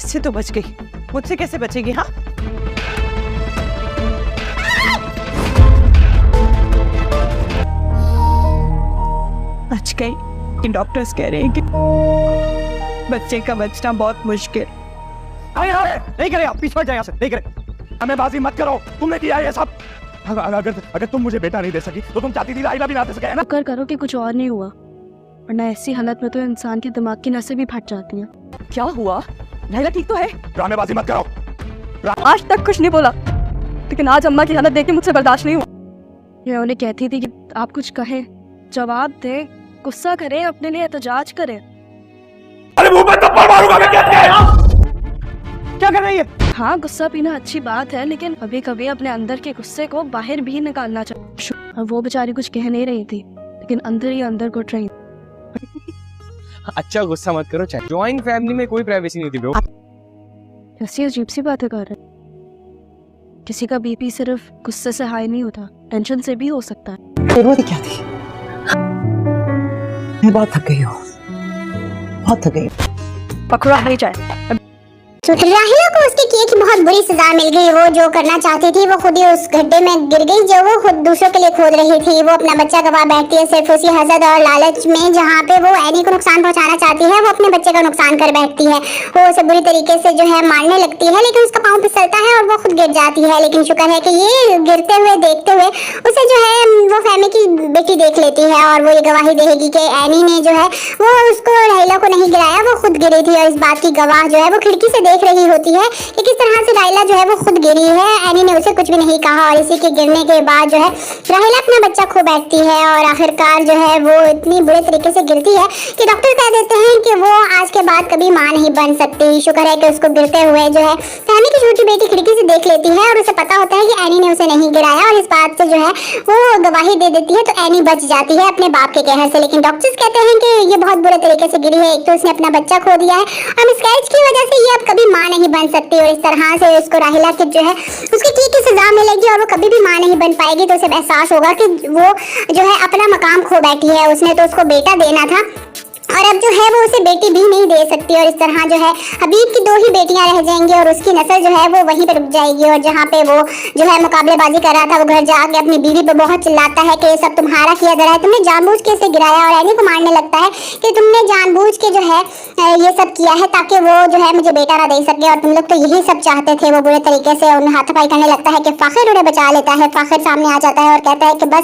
मुझसे तो बच गई, मुझसे कैसे बचेगी? हाँ, बच गई। कि डॉक्टर्स कह रहे हैं कि बच्चे का बचना बहुत मुश्किल। नहीं करे, आप पीछे जाए यहाँ से, नहीं करे, हमें बाजी मत करो, तुमने किया ये सब। अगर तुम मुझे बेटा नहीं दे सकी तो तुम चाहती थी राहिला भी ना दे सके, है ना? करो कि कुछ और नहीं हुआ, वरना ऐसी हालत में तो इंसान के दिमाग की नसें भी फट जाती हैं। क्या हुआ? राहिला ठीक तो है? ड्रामेबाजी मत करो। आज तक कुछ नहीं बोला, लेकिन आज अम्मा की हालत देख के मुझसे बर्दाश्त नहीं हुआ। मैं उन्हें कहती थी कि आप कुछ कहें, जवाब दें, गुस्सा करें, अपने लिए एहतजाज करें। अरे मुंह पे थप्पड़ मारूंगा मैं, क्या कर रही है? हाँ, गुस्सा पीना अच्छी बात है, लेकिन कभी कभी अपने अंदर के गुस्से को बाहर भी निकालना चाहिए। वो बेचारी कुछ कह नहीं रही थी, लेकिन अंदर ही अंदर घुट रही। अच्छा गुस्सा मत करो, जॉइंट फैमिली में कोई प्राइवेसी नहीं थी ब्रो। ऐसी अजीब सी बातें कर रहे। किसी का बीपी सिर्फ गुस्से से हाई नहीं होता, टेंशन से भी हो सकता है। जरूरत क्या थी? मैं बहुत थक गई हूँ, बहुत थक गई। पकड़ा नहीं जाए। राहिला को उसके किए की बहुत बुरी सजा मिल गई। वो जो करना चाहती थी वो खुद ही उस गड्ढे में गिर गई जो वो खुद दूसरों के लिए खोद रही थी। वो अपना बच्चा गवा बैठती है सिर्फ उसी हसद और लालच में, जहाँ पे वो एनी को नुकसान पहुंचाना चाहती है, वो अपने बच्चे का नुकसान कर बैठती है। वो उसे बुरी तरीके से जो है मारने लगती है, लेकिन उसका पाँव फिसलता है और वो खुद गिर जाती है। लेकिन शुक्र है कि ये गिरते हुए देखते हुए उसे जो है वो फैमी की बेटी देख लेती है और वो ये गवाही देगी कि एनी ने जो है वो उसको राहिला को नहीं गिराया, वो खुद गिरी थी। और इस बात की गवाह जो है वो खिड़की से देख रही होती है कि किस तरह से राहिला जो है वो खुद गिरी है। एनी ने उसे कुछ भी नहीं कहा और इसी के गिरने के बाद जो है राहिला अपना बच्चा खो बैठती है और आखिरकार जो है वो इतनी बुरे तरीके से गिरती है कि डॉक्टर कह देते हैं कि वो आज के बाद कभी मां नहीं बन सकती। शुक्र है कि उसको गिरते हुए जो है फैमी की छोटी बेटी खिड़की से देख लेती है और उसे पता होता है कि एनी ने उसे नहीं गिराया और इस बात से जो है वो गवाही दे देती है। तो एनी बच जाती है अपने बाप के कहर से, लेकिन डॉक्टर्स कहते हैं कि ये बहुत बुरे तरीके से गिरी है। एक तो उसने अपना बच्चा खो दिया है और मिसकैरेज की वजह से ये अब कभी मां नहीं बन सकती और इस तरह से उसको राहिला की जो है उसकी की सजा मिलेगी और वो कभी भी मां नहीं बन पाएगी। तो उसे एहसास होगा कि वो जो है अपना मकाम खो बैठी है। उसने तो उसको बेटा देना था और अब जो है वो उसे बेटी भी नहीं दे सकती और इस तरह जो है हबीब की 2 ही बेटियां रह जाएंगी और उसकी नस्ल जो है वो वहीं पे रुक जाएगी। और जहाँ पे वो जो है मुकाबलेबाजी कर रहा था, वो घर जाके अपनी बीवी पे बहुत चिल्लाता है कि ये सब तुम्हारा किया जा रहा है, तुमने जानबूझ के इसे गिराया। और एनी को मारने लगता है कि तुमने जानबूझ के जो है ये सब किया है ताकि वो जो है मुझे बेटा ना दे सके और तुम लोग तो यही सब चाहते थे। वो बुरे तरीके से उन्हें हाथापाई करने लगता है कि फाखिर उन्हें बचा लेता है। फाखिर सामने आ जाता है और कहता है कि बस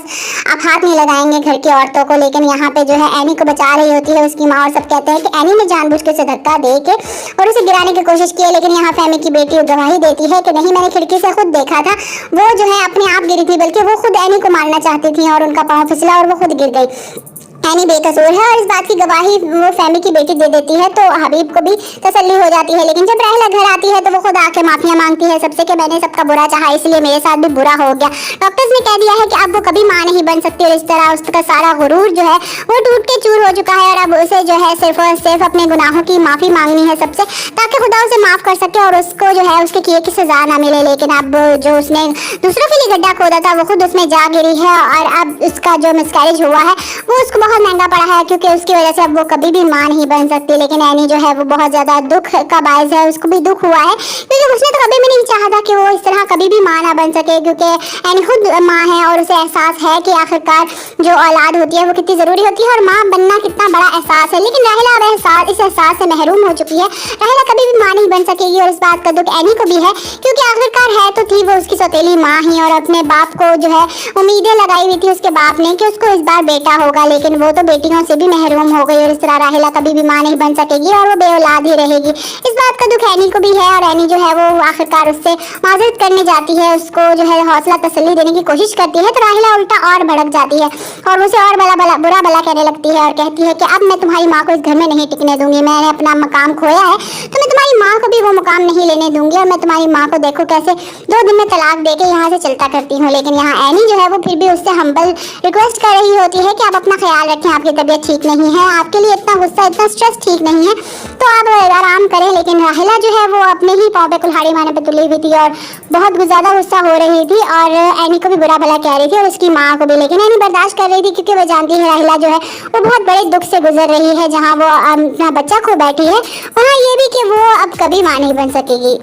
आप हाथ नहीं लगाएंगे घर की औरतों को, लेकिन यहाँ पे जो है एनी को बचा रही होती है उसकी माँ और सब कहते हैं कि एनी ने जानबूझ के उसे धक्का दे के और उसे गिराने की कोशिश की है। लेकिन यहाँ फैमी की बेटी गवाही देती है कि नहीं, मैंने खिड़की से खुद देखा था, वो जो है अपने आप गिरी थी, बल्कि वो खुद एनी को मारना चाहती थी और उनका पाँव फिसला और वो खुद गिर गई। एनी बेकसूर है और इस बात की गवाही वो फैमी की बेटी दे देती है। तो हबीब को भी तसल्ली हो जाती है। लेकिन जब राहिला घर आती है तो वो खुद आके माफिया मांगती है सबसे कि मैंने सबका बुरा चाहा, इसलिए मेरे साथ भी बुरा हो गया। डॉक्टर्स ने कह दिया है कि अब वो कभी मां नहीं बन सकती और इस तरह उसका सारा गुरूर जो है वो टूट के चूर हो चुका है और अब उसे जो है सिर्फ और सिर्फ अपने गुनाहों की माफी मांगनी है सबसे, ताकि खुदा उसे माफ कर सके और उसको जो है उसके किए की सजा ना मिले। लेकिन अब जो उसने दूसरों के लिए गड्ढा खोदा था वो खुद उसमें जा गिरी है और अब उसका जो मिसकैरेज हुआ है वो उसको बहुत महंगा पड़ा है, क्योंकि उसकी वजह से अब वो कभी भी मां नहीं बन सकती। लेकिन एनी जो है वो बहुत ज्यादा दुख का बायस है, उसको भी दुख हुआ है क्योंकि उसने तो कभी भी नहीं चाहा था कि वो इस तरह कभी भी मां ना बन सके, क्योंकि एनी खुद मां है और उसे एहसास है कि आखिरकार जो औलाद होती है वो कितनी जरूरी होती है और मां बनना कितना बड़ा एहसास है। लेकिन राहिला अब इस एहसास से महरूम हो चुकी है। राहिला कभी भी मां नहीं बन सकेगी और इस बात का दुख एनी को भी है, क्योंकि आखिरकार है तो थी वो उसकी सौतेली मां ही और अपने बाप को जो है उम्मीदें लगाई हुई थी उसके बाप ने कि उसको इस बार बेटा होगा, लेकिन वो तो बेटियों से भी महरूम हो गई और इस तरह राहिला कभी भी मां नहीं बन सकेगी और वो बेऔलाद ही रहेगी। इस बात का दुख एनी को भी है और एनी जो है वो आखिरकार उससे माजरत करने जाती है, उसको जो है हौसला तसल्ली देने की कोशिश करती है। तो राहिला उल्टा और भड़क जाती है और उसे और बुरा भला कहने लगती है और कहती है कि अब मैं तुम्हारी माँ को इस घर में नहीं टिकने दूंगी, मैंने अपना मकाम खोया है तो मैं तुम्हारी माँ को भी वो मुकाम नहीं लेने दूंगी और मैं तुम्हारी माँ को देखो कैसे 2 दिन में तलाक दे के यहाँ से चलता करती हूँ। लेकिन यहाँ एनी जो है वो फिर भी उससे हम्बल रिक्वेस्ट कर रही होती है कि आप अपना ख्याल रखें, आपकी तबीयत ठीक नहीं है, आपके लिए इतना गुस्सा इतना स्ट्रेस ठीक नहीं है, तो आप आराम करें। लेकिन राहिला जो है वो अपने ही पाँव पे कुल्हाड़ी मारने पे तुली हुई थी और बहुत ज़्यादा गुस्सा हो रही थी और एनी को भी बुरा भला कह रही थी और उसकी माँ को भी। लेकिन एनी बर्दाश्त कर रही थी क्योंकि वो जानती है राहिला जो है वो बहुत बड़े दुख से गुजर रही है। जहाँ वो अपना बच्चा खो बैठी है वहाँ ये भी कि वो अब कभी मां नहीं बन सकेगी।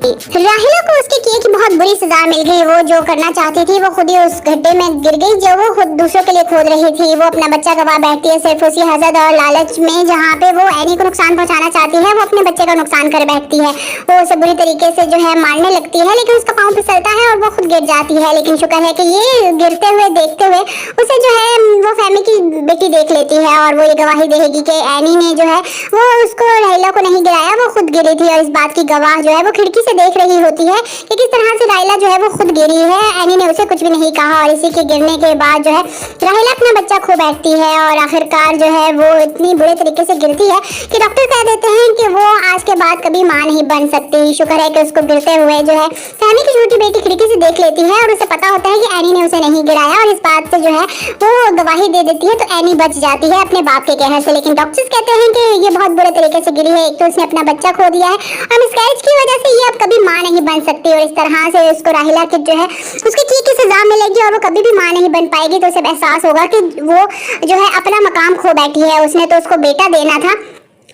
राहिला को उसके किए की बहुत बुरी सजा मिल गई। वो जो करना चाहती थी वो खुद ही उस गड्ढे में गिर गई जो वो खुद दूसरों के लिए खोद रही थी। वो अपना बच्चा गवा बैठती है सिर्फ उसी हसद और लालच में, जहाँ पे वो एनी को नुकसान पहुंचाना चाहती है, वो अपने बच्चे का नुकसान कर बैठती है। वो उसे बुरी तरीके से जो है मारने लगती है, लेकिन उसका पाँव फिसलता है और वो खुद गिर जाती है। लेकिन शुक्र है कि ये गिरते हुए देखते हुए उसे जो है वो फैमी की बेटी देख लेती है और वो ये गवाही देगी कि एनी ने जो है वो उसको राहिला को नहीं गिराया, वो खुद गिरी थी। और इस बात की गवाह जो है वो खिड़की से देख रही होती है कि किस तरह से राहिला जो है वो खुद गिरी है। एनी ने उसे कुछ भी नहीं कहा और इसी के गिरने के बाद जो है राहिला अपना बच्चा खो बैठती है और आखिरकार जो है वो इतनी बुरे तरीके से गिरती है कि डॉक्टर कह देते हैं कि वो आज के बाद कभी मां नहीं बन सकती। शुक्र है कि उसको गिरते हुए जो है फैमी की छोटी बेटी खिड़की से देख लेती है और उसे पता होता है कि एनी ने उसे नहीं गिराया और इस बात से जो है वो गवाही दे देती है। तो एनी बच जाती है अपने बाप के कहर से, लेकिन डॉक्टर्स कहते हैं कि ये बहुत बुरे तरीके से गिरी है। एक तो उसने अपना बच्चा खो दिया है और मिसकैरेज की वजह से ये अब कभी मां नहीं बन सकती और इस तरह से उसको राहिला की जो है उसके की सजा मिलेगी और वो कभी भी मां नहीं बन पाएगी। तो उसे एहसास होगा कि वो जो है अपना मकाम खो बैठी है। उसने तो उसको बेटा देना था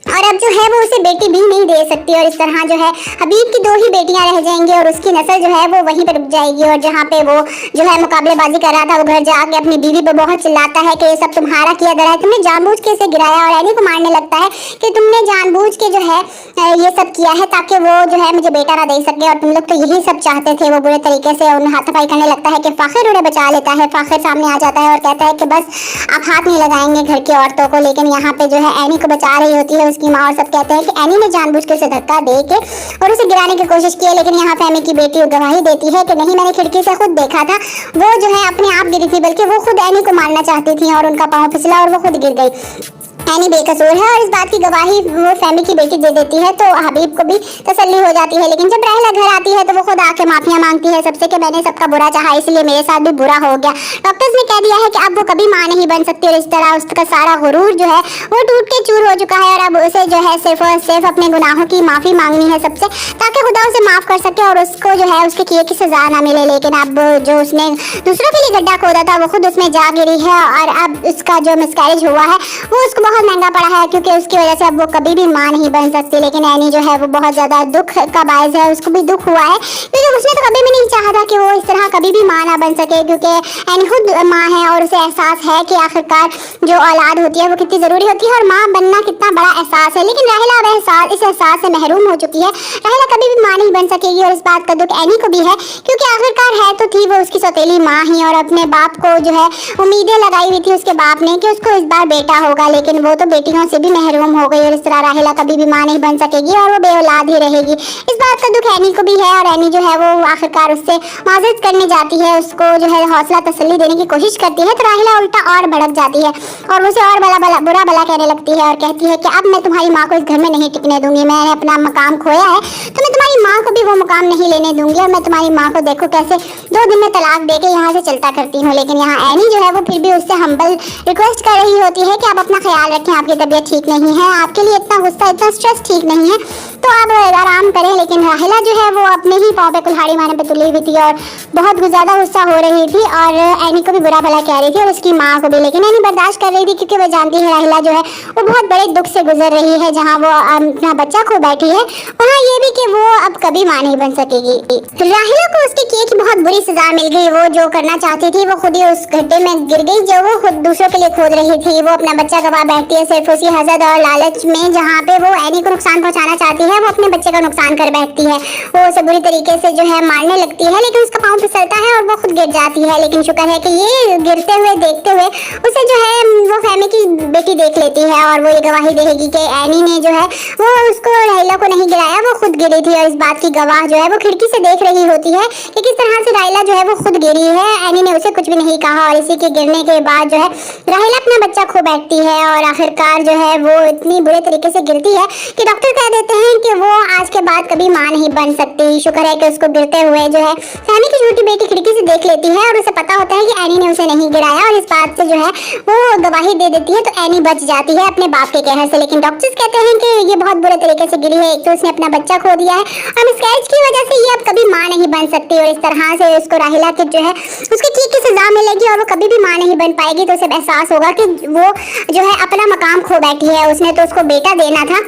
और अब जो है वो उसे बेटी भी नहीं दे सकती और इस तरह जो है हबीब की 2 ही बेटियां रह जाएंगी और उसकी नस्ल जो है वो वहीं पर रुक जाएगी। और जहाँ पे वो जो है मुकाबलेबाजी कर रहा था, वो घर जाके अपनी बीवी पे बहुत चिल्लाता है कि ये सब तुम्हारा किया धरा है, तुमने जानबूझ के इसे गिराया और एनी को मारने लगता है कि तुमने जानबूझ के जो है ये सब किया है ताकि वो जो है मुझे बेटा ना दे सके और तुम लोग तो यही सब चाहते थे। वो बुरे तरीके से उन्हें हाथापाई करने लगता है कि फाखिर उन्हें बचा लेता है। फाखिर सामने आ जाता है और कहता है कि बस आप हाथ नहीं लगाएंगे घर की औरतों को, लेकिन यहाँ पे जो है एनी को बचा रही होती है उसकी माँ और सब कहते हैं कि एनी ने जानबूझ के उसे धक्का दे के और उसे गिराने की कोशिश की है। लेकिन यहाँ फैमी की बेटी गवाही देती है कि नहीं, मैंने खिड़की से खुद देखा था, वो जो है अपने आप गिरी थी, बल्कि वो खुद एनी को मारना चाहती थी और उनका पाँव फिसला और वो खुद गिर गई। एनी बेकसूर है और इस बात की गवाही वो फैमी की बेटी दे देती है। तो हबीब को भी तसल्ली हो जाती है। लेकिन जब राहिला घर आती है तो वो खुद आके माफिया मांगती है सबसे कि मैंने सबका बुरा चाहा, इसलिए मेरे साथ भी बुरा हो गया। डॉक्टर्स ने कह दिया है कि अब वो कभी मां नहीं बन सकती और इस तरह उसका सारा गुरूर जो है वो टूट के चूर हो चुका है और अब उसे जो है सिर्फ और सिर्फ अपने गुनाहों की माफी मांगनी है सबसे, ताकि खुदा उसे माफ कर सके और उसको जो है उसके किए की सजा ना मिले। लेकिन अब जो उसने दूसरों के लिए गड्ढा खोदा था वो खुद उसमें जा गिरी है और अब उसका जो मिसकैरेज हुआ है वो उसको बहुत महंगा पड़ा है, क्योंकि उसकी वजह से अब वो कभी भी मां नहीं बन सकती। लेकिन एनी जो है वो बहुत ज्यादा दुख का बायस है, उसको भी दुख हुआ है क्योंकि उसने तो कभी भी नहीं चाहा था कि वो इस तरह कभी भी मां ना बन सके, क्योंकि एनी खुद मां है और उसे एहसास है कि आखिरकार जो औलाद होती है वो कितनी जरूरी होती है और मां बनना कितना बड़ा एहसास है। लेकिन राहिला अब इस एहसास से महरूम हो चुकी है। राहिला कभी भी मां नहीं बन सकेगी और इस बात का दुख एनी को भी है, क्योंकि आखिरकार है तो थी वो उसकी सौतेली मां ही और अपने बाप को जो है उम्मीदें लगाई हुई थी उसके बाप ने कि उसको इस बार बेटा होगा, लेकिन वो तो बेटियों से भी महरूम हो गई और इस तरह राहिला कभी भी मां नहीं बन सकेगी और वो बेऔलाद ही रहेगी। इस बात का दुख एनी को भी है और एनी जो है वो आखिरकार उससे माजरत करने जाती है, उसको जो है हौसला तसल्ली देने की कोशिश करती है। तो राहिला उल्टा और भड़क जाती है और उसे और बुरा भला कहने लगती है और कहती है कि अब मैं तुम्हारी माँ को इस घर में नहीं टिकने दूंगी, मैंने अपना मकाम खोया है तो मैं तुम्हारी माँ को भी वो मुकाम नहीं लेने दूंगी और मैं तुम्हारी माँ को देखो कैसे 2 दिन में तलाक दे के यहाँ से चलता करती हूँ। लेकिन यहाँ एनी जो है वो फिर भी उससे हम्बल रिक्वेस्ट कर रही होती है कि आप अपना ख्याल रखें, आपकी तबीयत ठीक नहीं है, आपके लिए इतना गुस्सा इतना स्ट्रेस ठीक नहीं है, तो आप आराम करें। लेकिन राहिला जो है वो अपने ही पाँव पे कुल्हाड़ी मारने पे तुली हुई थी और बहुत ज़्यादा गुस्सा हो रही थी और एनी को भी बुरा भला कह रही थी और उसकी माँ को भी। लेकिन एनी बर्दाश्त कर रही थी क्योंकि वो जानती है राहिला जो है वो बहुत बड़े दुख से गुजर रही है। जहाँ वो अपना बच्चा खो बैठी है वहाँ ये भी कि वो अब कभी मां नहीं बन सकेगी। राहिला को उसके किए की बहुत बुरी सजा मिल गई। वो जो करना चाहती थी वो खुद ही उस गड्ढे में गिर गई जो वो खुद दूसरों के लिए खोद रही थी। वो अपना बच्चा गवा बैठती है सिर्फ उसी हसद और लालच में, जहाँ पे वो एनी को नुकसान पहुंचाना चाहती है, वो अपने बच्चे का नुकसान कर बैठती है। वो उसे बुरी तरीके से जो है मारने लगती है, लेकिन उसका पाँव फिसलता है और वो खुद गिर जाती है। लेकिन शुक्र है कि ये गिरते हुए देखते हुए उसे जो है वो फैमी की बेटी देख लेती है और वो ये गवाही देगी कि एनी ने जो है वो उसको राहिला को नहीं गिराया, वो खुद गिरी थी। और इस बात की गवाह जो है वो खिड़की से देख रही होती है कि किस तरह से राहिला जो है वो खुद गिरी है। एनी ने उसे कुछ भी नहीं कहा और इसी के गिरने के बाद जो है राहिला अपना बच्चा खो बैठती है और आखिरकार जो है वो इतनी बुरे तरीके से गिरती है कि डॉक्टर कह देते हैं कि वो आज के बाद कभी मां नहीं बन सकती। शुक्र है कि उसको गिरते हुए जो है फैमी की छोटी बेटी खिड़की से देख लेती है और उसे पता होता है कि एनी ने उसे नहीं गिराया और इस बात से जो है वो गवाही दे देती है। तो एनी बच जाती है अपने बाप के कहर से। लेकिन डॉक्टर्स कहते हैं कि ये बहुत बुरे तरीके से गिरी है, एक तो उसने अपना बच्चा खो दिया है और मिसकैरेज की वजह से ये अब कभी मां नहीं बन सकती और इस तरह से उसको राहिला की जो है उसके की सजा मिलेगी और वो कभी भी मां नहीं बन पाएगी। तो उसे एहसास होगा कि वो जो है अपना मकाम खो बैठी है, उसने तो उसको बेटा देना था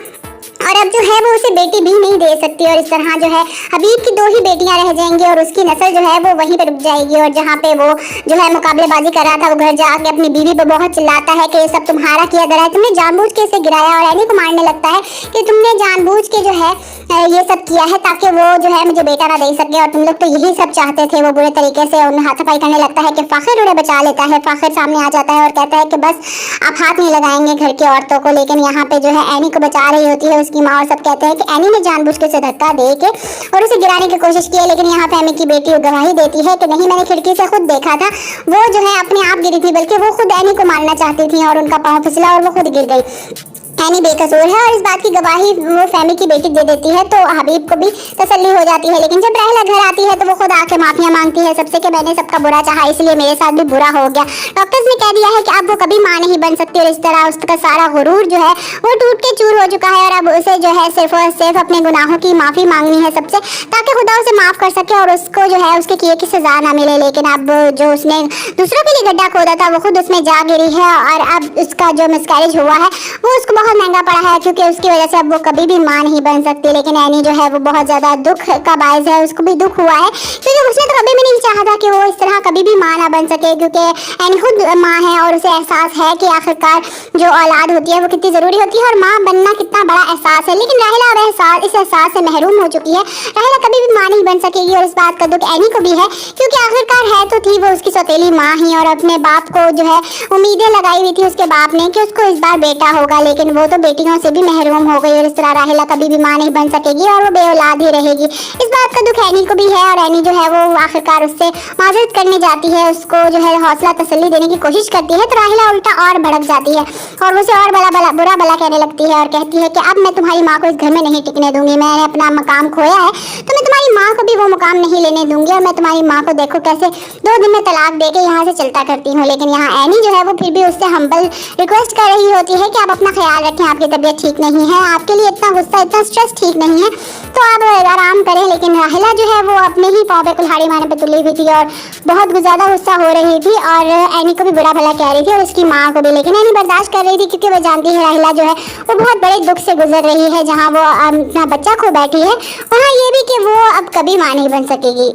और अब जो है वो उसे बेटी भी नहीं दे सकती और इस तरह जो है हबीब की 2 ही बेटियां रह जाएंगी और उसकी नस्ल जो है वो वहीं पे रुक जाएगी। और जहाँ पे वो जो है मुकाबलेबाजी कर रहा था वो घर जाके अपनी बीवी पे बहुत चिल्लाता है कि ये सब तुम्हारा किया धरा है, तुमने जानबूझ के इसे गिराया। और एनी को मारने लगता है कि तुमने जानबूझ के जो है ये सब किया है ताकि वो जो है मुझे बेटा ना दे सके और तुम लोग तो यही सब चाहते थे। वो बुरे तरीके से उन्हें हाथापाई करने लगता है कि फाखिर उन्हें बचा लेता है। फाखिर सामने आ जाता है और कहता है कि बस आप हाथ नहीं लगाएंगे घर की औरतों को। लेकिन यहाँ पे जो है एनी को बचा रही होती है उसकी माँ और सब कहते हैं कि एनी ने जानबूझ के उसे धक्का दे के और उसे गिराने की कोशिश की है। लेकिन यहाँ पे एमी की बेटी गवाही देती है कि नहीं, मैंने खिड़की से खुद देखा था, वो जो है अपने आप गिरी थी, बल्कि वो खुद एनी को मारना चाहती थी और उनका पाँव फिसला और वो खुद गिर गई। एनी बेकसूर है और इस बात की गवाही वो फैमी की बेटी दे देती है तो हबीब को भी तसल्ली हो जाती है। लेकिन जब राहिला घर आती है तो वो खुद आके माफिया मांगती है सबसे कि मैंने सबका बुरा चाहा इसलिए मेरे साथ भी बुरा हो गया। डॉक्टर्स ने कह दिया है कि अब वो कभी मां नहीं बन सकती और इस तरह उसका सारा गुरूर जो है वो टूट के चूर हो चुका है और अब उसे जो है सिर्फ और सिर्फ अपने गुनाहों की माफी मांगनी है सबसे, ताकि खुदा उसे माफ कर सके और उसको जो है उसके किए की सजा ना मिले। लेकिन अब जो उसने दूसरों के लिए गड्ढा खोदा था वो खुद उसमें जा गिरी है और अब उसका जो मिसकैरेज हुआ है वो उसको बहुत महंगा पड़ा है क्योंकि उसकी वजह से अब वो कभी भी मां नहीं बन सकती। लेकिन एनी जो है वो बहुत ज्यादा दुख का बायस है, उसको भी दुख हुआ है क्योंकि उसने तो कभी भी नहीं चाहा था कि वो इस तरह कभी भी मां ना बन सके, क्योंकि एनी खुद मां है और उसे एहसास है कि आखिरकार जो औलाद होती है वो कितनी जरूरी होती है और मां बनना कितना बड़ा एहसास है। लेकिन राहिला अब इस एहसास से महरूम हो चुकी है। राहिला कभी भी मां नहीं बन सकेगी और इस बात का दुख एनी को भी है क्योंकि आखिरकार है तो थी वो उसकी सौतेली मां ही और अपने बाप को जो है उम्मीदें लगाई हुई थी उसके बाप ने कि उसको इस बार बेटा होगा, लेकिन वो तो बेटियों से भी महरूम हो गई और इस तरह राहिला कभी भी मां नहीं बन सकेगी और वो बेऔलाद ही रहेगी। इस बात का दुख एनी को भी है और एनी जो है वो आखिरकार उससे माजरत करने जाती है, उसको जो है हौसला तसल्ली देने की कोशिश करती है तो राहिला उल्टा और भड़क जाती है और उसे और बुरा भला कहने लगती है और कहती है कि अब मैं तुम्हारी माँ को इस घर में नहीं टिकने दूंगी, मैंने अपना मकाम खोया है तो मैं तुम्हारी माँ को भी वो मुकाम नहीं लेने दूंगी और मैं तुम्हारी माँ को देखो कैसे 2 दिन में तलाक दे के यहाँ से चलता करती हूँ। लेकिन यहाँ एनी जो है वो फिर भी उससे हम्बल रिक्वेस्ट कर रही होती है कि आप अपना ख्याल रखें, आपकी तबीयत ठीक नहीं है, आपके लिए इतना गुस्सा इतना स्ट्रेस ठीक नहीं है तो आप आराम करें। लेकिन राहिला जो है वो अपने ही पाँव पे कुल्हाड़ी मारने पे तुली हुई थी और बहुत ज़्यादा गुस्सा हो रही थी और एनी को भी बुरा भला कह रही थी और उसकी माँ को भी। लेकिन एनी बर्दाश्त कर रही थी क्योंकि वो जानती है राहिला जो है वो बहुत बड़े दुख से गुजर रही है। जहाँ वो अपना बच्चा खो बैठी है वहाँ ये भी कि वो अब कभी माँ नहीं बन सकेगी।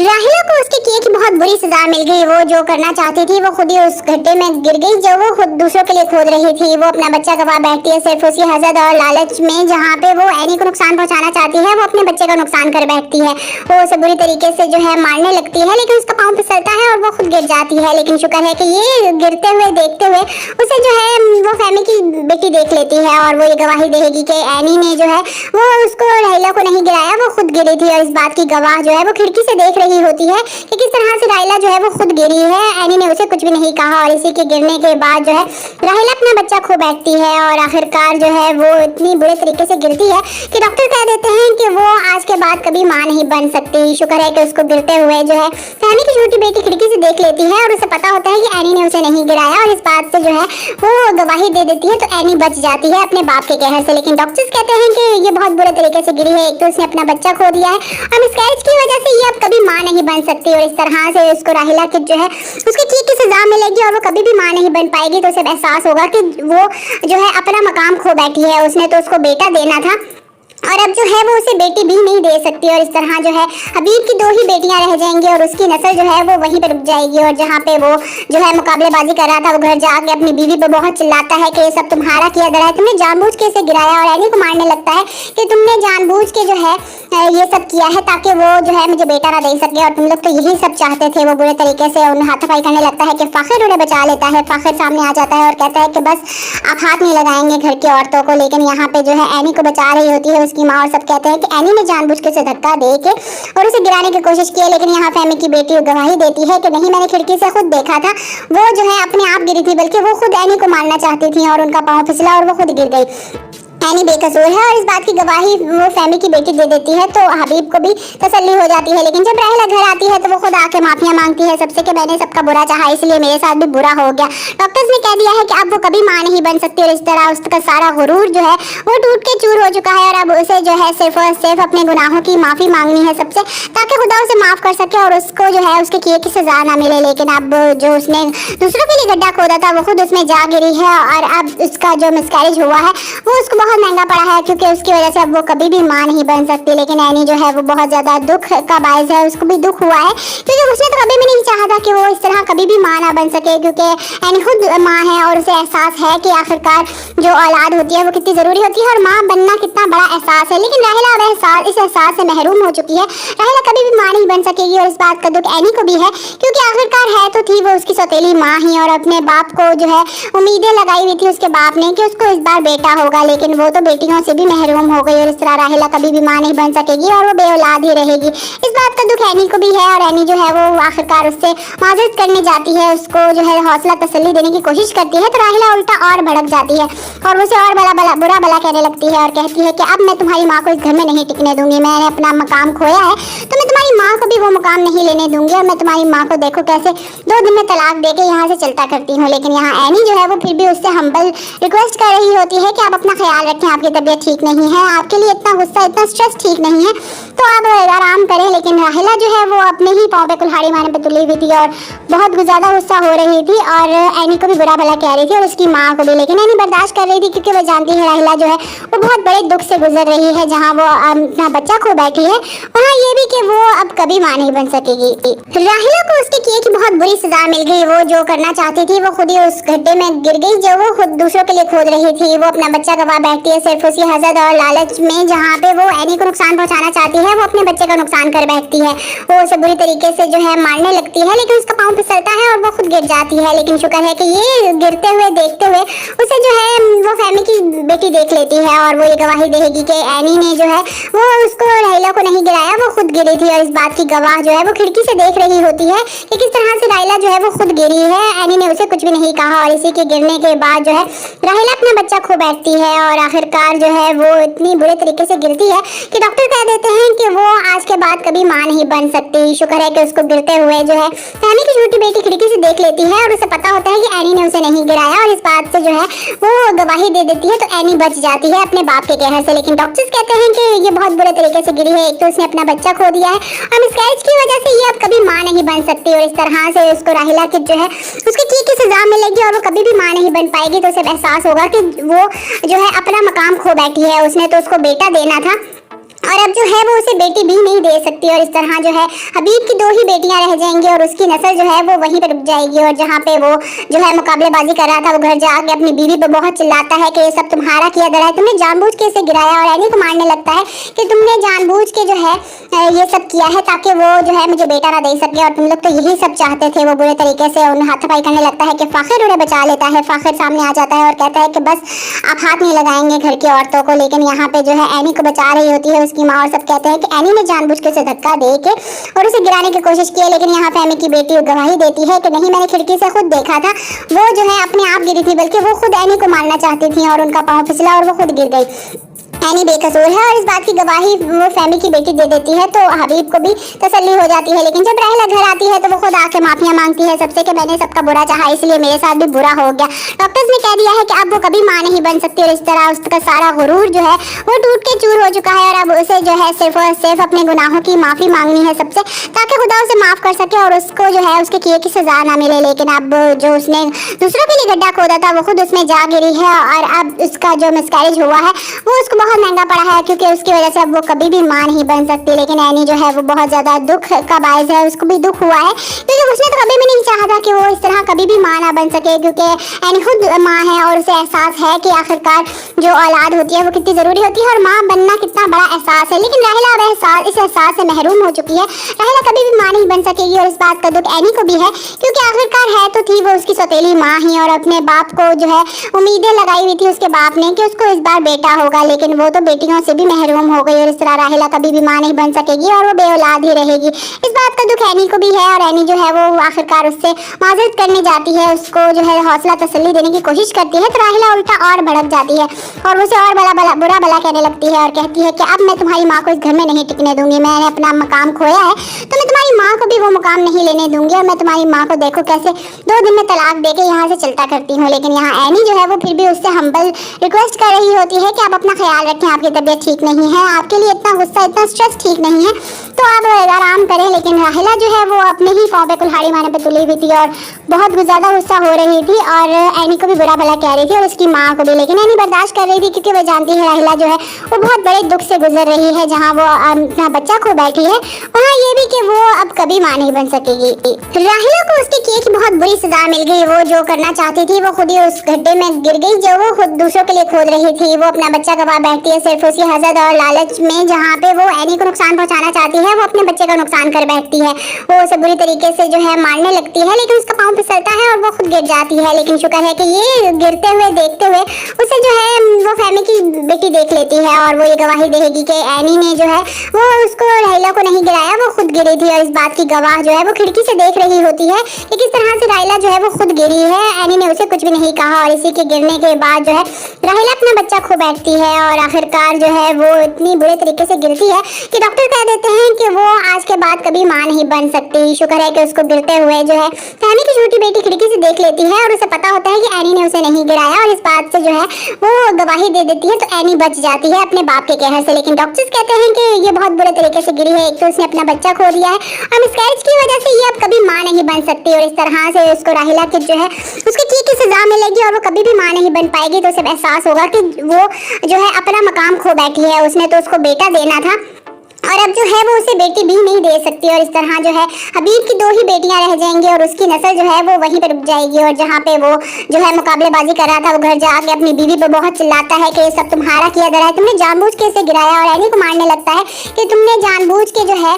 राहिला को उसके किए की बहुत बुरी सजा मिल गई। वो जो करना चाहती थी वो खुद ही उस गड्ढे में गिर गई जो वो खुद दूसरों के लिए खोद रही थी। वो अपना बच्चा गवा बैठती है सिर्फ उसी हसद और लालच में। जहाँ पे वो एनी को नुकसान पहुंचाना चाहती है वो अपने बच्चे का नुकसान कर बैठती है। वो उसे बुरी तरीके से जो है मारने लगती है लेकिन उसका पाँव फिसलता है और वो खुद गिर जाती है। लेकिन शुक्र है कि ये गिरते हुए देखते हुए उसे जो है वो फैमी की बेटी देख लेती है और वो ये गवाही देगी कि एनी ने जो है वो उसको राहिला को नहीं गिराया, वो खुद गिरी थी। और इस बात की गवाह जो है वो खिड़की से देख रही होती है कि किस तरह से राहिला जो है वो खुद गिरी है। एनी ने उसे कुछ भी नहीं कहा और इसी के गिरने के बाद जो है राहिला अपना बच्चा खो बैठती है और आखिरकार जो है वो इतनी बुरे तरीके से गिरती है कि डॉक्टर कह देते हैं कि वो आज के बाद कभी मां नहीं बन सकती। शुक्र है कि उसको गिरते हुए जो है फैमी की छोटी बेटी खिड़की से देख लेती है और उसे पता होता है कि एनी ने उसे नहीं गिराया और इस बात से जो है वो गवाही दे देती है तो एनी बच जाती है अपने बाप के कहर से। लेकिन डॉक्टर्स कहते हैं कि ये बहुत बुरे तरीके से गिरी है, एक तो उसने अपना बच्चा खो दिया है और मिसकैरेज की वजह से ये अब कभी मां नहीं बन सकती और इस तरह से उसको राहिला की जो है उसके की सजा मिलेगी और वो कभी भी मां नहीं बन पाएगी। तो उसे एहसास होगा कि वो जो है अपना मकाम खो बैठी है, उसने तो उसको बेटा देना था और अब जो है वो उसे बेटी भी नहीं दे सकती और इस तरह जो है हबीब की 2 ही बेटियां रह जाएंगी और उसकी नस्ल जो है वो वहीं पे रुक जाएगी। और जहाँ पे वो जो है मुकाबलेबाजी कर रहा था वो घर जाके अपनी बीवी पे बहुत चिल्लाता है कि ये सब तुम्हारा किया धरा है, तुमने जानबूझ के इसे गिराया। और एनी को मारने लगता है कि तुमने जानबूझ के जो है ये सब किया है ताकि वो जो है मुझे बेटा ना दे सके और तुम लोग तो यही सब चाहते थे। वो बुरे तरीके से उन्हें हाथापाई करने लगता है कि फाखिर उन्हें बचा लेता है। फाखिर सामने आ जाता है और कहता है कि बस आप हाथ नहीं लगाएंगे घर की औरतों को। लेकिन यहाँ पे जो है एनी को बचा रही होती है उसकी माँ और सब कहते हैं कि एनी ने जानबूझ के उसे धक्का दे के और उसे गिराने की कोशिश की है। लेकिन यहाँ फैमी की बेटी गवाही देती है कि नहीं, मैंने खिड़की से खुद देखा था, वो जो है अपने आप गिरी थी, बल्कि वो खुद एनी को मारना चाहती थी और उनका पाँव फिसला और वो खुद गिर गई। एनी बेकसूर है और इस बात की गवाही वो फैमी की बेटी दे देती है तो हबीब को भी तसल्ली हो जाती है। लेकिन जब राहिला घर आती है तो वो खुद आके माफिया मांगती है सबसे कि मैंने सबका बुरा चाहा इसलिए मेरे साथ भी बुरा हो गया। डॉक्टर्स ने कह दिया है कि अब वो कभी मां नहीं बन सकती और इस तरह उसका सारा गुरूर जो है वो टूट के चूर हो चुका है और अब उसे जो है सिर्फ और सिर्फ अपने गुनाहों की माफी मांगनी है सबसे, ताकि खुदा उसे माफ कर सके और उसको जो है उसके किए की सजा ना मिले। लेकिन अब जो उसने दूसरों के लिए गड्ढा खोदा था वो खुद उसमें जा गिरी है और अब उसका जो मिसकैरेज हुआ है वो उसको बहुत बहुत महंगा पड़ा है क्योंकि उसकी वजह से अब वो कभी भी माँ नहीं बन सकती। लेकिन एनी जो है वो बहुत ज्यादा दुख का बायस है, उसको भी दुख हुआ है क्योंकि उसने तो कभी भी नहीं चाहा था कि वो इस तरह कभी भी माँ ना बन सके, क्योंकि एनी खुद माँ है और उसे एहसास है कि आखिरकार जो औलाद होती है वो कितनी जरूरी होती है और माँ बनना कितना बड़ा एहसास है। लेकिन राहिला अब इस एहसास से महरूम हो चुकी है। राहिला कभी भी माँ नहीं बन सकेगी और इस बात का दुख एनी को भी है क्योंकि आखिरकार है तो थी वो उसकी सौतेली माँ ही और अपने बाप को जो है उम्मीदें लगाई हुई थी उसके बाप ने कि उसको इस बार बेटा होगा, लेकिन वो तो बेटियों से भी महरूम हो गई और इस तरह राहिला कभी भी माँ नहीं बन सकेगी और वो बेऔलाद ही रहेगी। इस बात का दुख एनी को भी है और एनी जो है वो आखिरकार उससे माजरत करने जाती है, उसको जो है हौसला तसल्ली देने की कोशिश करती है, तो राहिला उल्टा और भड़क जाती है और उसे और बुरा भला कहने लगती है और कहती है कि अब मैं तुम्हारी माँ को इस घर में नहीं टिकने दूंगी। मैंने अपना मकाम खोया है तो मैं तुम्हारी माँ को भी वो मुकाम नहीं लेने दूंगी और मैं तुम्हारी माँ को देखो कैसे 2 दिन में तलाक देके यहाँ से चलता करती हूँ। लेकिन यहाँ एनी जो है वो फिर भी उससे हम्बल रिक्वेस्ट कर रही होती है कि आप अपना ख्याल रखें, आपकी तबीयत ठीक नहीं है, आपके लिए इतना गुस्सा इतना स्ट्रेस ठीक नहीं है, तो आप आराम करें। लेकिन राहिला जो है वो अपने ही पाँव पे कुल्हाड़ी मारने पे तुली हुई थी और बहुत ज़्यादा गुस्सा हो रही थी और एनी को भी बुरा भला कह रही थी और उसकी माँ को भी। लेकिन एनी बर्दाश्त कर रही थी क्योंकि वो जानती है राहिला जो है वो बहुत बड़े दुख से गुजर रही है। जहाँ वो अपना बच्चा खो बैठी है वहाँ ये भी कि वो अब कभी माँ नहीं बन सकेगी। राहिला को उसके किए की बहुत बुरी सजा मिल गई। वो जो करना चाहती थी वो खुद ही उस गड्ढे में गिर गई जो वो खुद दूसरों के लिए खोद रही थी। वो अपना बच्चा गवा बैठती है सिर्फ उसी हसद और लालच में। जहाँ पे वो एनी को नुकसान पहुंचाना चाहती है वो अपने बच्चे का नुकसान कर बैठती है। वो उसे बुरी तरीके से जो है मारने लगती है लेकिन उसका पाँव फिसलता है और वो खुद गिर जाती है। लेकिन शुक्र है कि ये गिरते हुए देखते हुए उसे जो है वो फैमिली की बेटी देख लेती है और वो ये गवाही देगी कि एनी ने जो है वो उसको राहिला को नहीं गिराया, वो खुद गिरी थी। और इस बात की गवाह जो है वो खिड़की से देख रही होती है कि किस तरह से राहिला जो है वो खुद गिरी है। एनी ने उसे कुछ भी नहीं कहा और इसी के गिरने के बाद जो है राहिला अपना बच्चा खो बैठती है और आखिरकार जो है वो इतनी बुरे तरीके से गिरती है कि डॉक्टर कह देते हैं कि वो आज के बाद कभी माँ नहीं बन सकती। शुक्र है कि उसको गिरते हुए जो है एनी की छोटी बेटी खिड़की से देख लेती है और उसे पता होता है कि एनी ने उसे नहीं गिराया और इस बात से जो है वो गवाही दे देती है, तो एनी बच जाती है अपने बाप के कहर से। लेकिन डॉक्टर्स कहते हैं कि ये बहुत बुरे तरीके से गिरी है, एक तो उसने अपना बच्चा खो दिया है और मिसकैरेज की वजह से ये अब कभी माँ नहीं बन सकती और इस तरह से उसको राहिला की जो है उसके की सजा मिलेगी और वो कभी भी माँ नहीं बन पाएगी। तो उसे एहसास होगा कि वो जो है अपना मकाम खो बैठी है। उसने तो उसको बेटा देना था और अब जो है वो उसे बेटी भी नहीं दे सकती और इस तरह जो है हबीब की 2 ही बेटियां रह जाएंगी और उसकी नस्ल जो है वो वहीं पर रुक जाएगी। और जहाँ पे वो जो है मुकाबलेबाजी कर रहा था वो घर जाके अपनी बीवी पे बहुत चिल्लाता है कि ये सब तुम्हारा किया धरा है, तुमने जानबूझ के इसे गिराया और एनी को मारने लगता है कि तुमने जानबूझ के जो है ये सब किया है ताकि वो जो है मुझे बेटा ना दे सके और तुम लोग तो यही सब चाहते थे। वो बुरे तरीके से उन्हें हाथापाई करने लगता है कि फाखिर उन्हें बचा लेता है। फाखिर सामने आ जाता है और कहता है कि बस आप हाथ नहीं लगाएंगे घर की औरतों को। लेकिन यहाँ पे जो है एनी को बचा रही होती है उसकी माँ और सब कहते हैं कि एनी ने जानबूझ के उसे धक्का दे के और उसे गिराने की कोशिश की। लेकिन यहाँ फैमी की बेटी गवाही देती है कि नहीं, मैंने खिड़की से खुद देखा था, वो जो है अपने आप गिरी थी, बल्कि वो खुद एनी को मारना चाहती थी और उनका पाँव फिसला और वो खुद गिर गई। एनी बेकसूर है और इस बात की गवाही वो फैमिली की बेटी दे देती है, तो हबीब को भी तसल्ली हो जाती है। लेकिन जब राहिला घर आती है तो वो खुद आके माफिया मांगती है सबसे कि मैंने सबका बुरा चाहा इसलिए मेरे साथ भी बुरा हो गया। डॉक्टर्स ने कह दिया है कि अब वो कभी माँ नहीं बन सकती और इस तरह उसका सारा गुरूर जो है वो टूट के चूर हो चुका है और अब उसे जो है सिर्फ और सिर्फ अपने गुनाहों की माफ़ी मांगनी है सबसे, ताकि खुदा उसे माफ़ कर सके और उसको जो है उसके किए की सजा ना मिले। लेकिन अब जो उसने दूसरों के लिए गड्ढा खोदा था वो खुद उसमें जा गिरी है और अब उसका जो मिसकैरेज हुआ है वो उसको बहुत महंगा पड़ा है क्योंकि उसकी वजह से अब वो कभी भी माँ नहीं बन सकती। लेकिन एनी जो है वो बहुत ज़्यादा दुख का बायस है, उसको भी दुख हुआ है क्योंकि उसने तो कभी भी नहीं चाहा था कि वो इस तरह कभी भी माँ ना बन सके, क्योंकि एनी खुद माँ है और उसे एहसास है कि आखिरकार जो औलाद होती है वो कितनी ज़रूरी होती है और माँ बनना कितना बड़ा एहसास है। लेकिन राहिला अब इस एहसास से महरूम हो चुकी है। राहिला कभी भी माँ नहीं बन सकेगी और इस बात का दुख एनी को भी है क्योंकि आखिरकार है तो थी वो उसकी सौतेली माँ ही और अपने बाप को जो है उम्मीदें लगाई हुई थी उसके बाप ने कि उसको इस बार बेटा होगा, लेकिन वो तो बेटियों से भी महरूम हो गई और इस तरह राहिला कभी भी माँ नहीं बन सकेगी और वो बेऔलाद ही रहेगी। इस बात का दुख एनी को भी है और एनी जो है वो आखिरकार उससे माजरत करने जाती है, उसको जो है हौसला तसल्ली देने की कोशिश करती है, तो राहिला उल्टा और भड़क जाती है और उसे और बुरा भला कहने लगती है और कहती है कि अब मैं तुम्हारी माँ को इस घर में नहीं टिकने दूंगी। मैंने अपना मकाम खोया है तो मैं तुम्हारी माँ को भी वो मुकाम नहीं लेने दूंगी और मैं तुम्हारी माँ को देखो कैसे 2 दिन में तलाक देके यहाँ से चलता करती हूँ। लेकिन यहाँ एनी जो है वो फिर भी उससे हम्बल रिक्वेस्ट कर रही होती है कि आप अपना ख्याल रखें, आपकी तबीयत ठीक नहीं है, आपके लिए इतना गुस्सा इतना स्ट्रेस ठीक नहीं है, तो आप आराम करें। लेकिन राहिला जो है वो अपने ही पाँव पे कुल्हाड़ी मारने पे तुली हुई थी और बहुत ज़्यादा गुस्सा हो रही थी और एनी को भी बुरा भला कह रही थी और उसकी माँ को भी। लेकिन एनी बर्दाश्त कर रही थी क्योंकि वो जानती है राहिला जो है वो बहुत बड़े दुख से गुजर रही है। जहाँ वो अपना बच्चा खो बैठी है वहाँ ये भी कि वो अब कभी माँ नहीं बन सकेगी। राहिला को उसके किए की बहुत बुरी सजा मिल गई। वो जो करना चाहती थी वो खुद ही उस गड्ढे में गिर गई जो वो खुद दूसरों के लिए खोद रही थी। वो अपना बच्चा गवा बैठती है सिर्फ उसी हसद और लालच में। जहाँ पे वो एनी को नुकसान पहुंचाना चाहती है वो अपने बच्चे का नुकसान कर बैठती है। वो उसे बुरी तरीके से जो है मारने लगती है लेकिन उसका पाँव फिसलता है और वो खुद गिर जाती है। लेकिन शुक्र है कि ये गिरते हुए देखते हुए उसे जो है वो फैमी की बेटी देख लेती है और वो ये गवाही देगी कि एनी ने जो है वो उसको राहिला को नहीं गिराया, वो खुद गिरी थी। और इस बात की गवाह जो है वो खिड़की से देख रही होती है कि किस तरह से राहिला जो है वो खुद गिरी है। एनी ने उसे कुछ भी नहीं कहा और इसी के गिरने के बाद जो है राहिला अपना बच्चा खो बैठती है और आखिरकार जो है वो इतनी बुरे तरीके से गिरती है कि डॉक्टर कह देते हैं कि वो आज के बाद कभी माँ नहीं बन सकती। शुक्र है कि उसको गिरते हुए जो है फैमी की छोटी बेटी खिड़की से देख लेती है और उसे पता होता है कि एनी ने उसे नहीं गिराया और इस बात से जो है वो गवाही दे देती है। तो एनी बच जाती है अपने बाप के कहर से। लेकिन डॉक्टर्स कहते हैं कि ये बहुत बुरे तरीके से गिरी है। एक तो उसने अपना बच्चा खो दिया है और मिसकैरेज की वजह से ये अब कभी माँ नहीं बन सकती और इस तरह से उसको राहिला की जो है उसके की सजा मिलेगी और वो कभी भी माँ नहीं बन पाएगी। तो उसे एहसास होगा कि वो जो है अपना मकाम खो बैठी है। उसने तो उसको बेटा देना था और अब जो है वो उसे बेटी भी नहीं दे सकती और इस तरह जो है हबीब की 2 ही बेटियां रह जाएंगी और उसकी नस्ल जो है वो वहीं पर रुक जाएगी। और जहाँ पे वो जो है मुकाबलेबाजी कर रहा था वो घर जाके अपनी बीवी पे बहुत चिल्लाता है कि ये सब तुम्हारा किया धरा है, तुमने जानबूझ के इसे गिराया। और एनी को मारने लगता है कि तुमने जानबूझ के जो है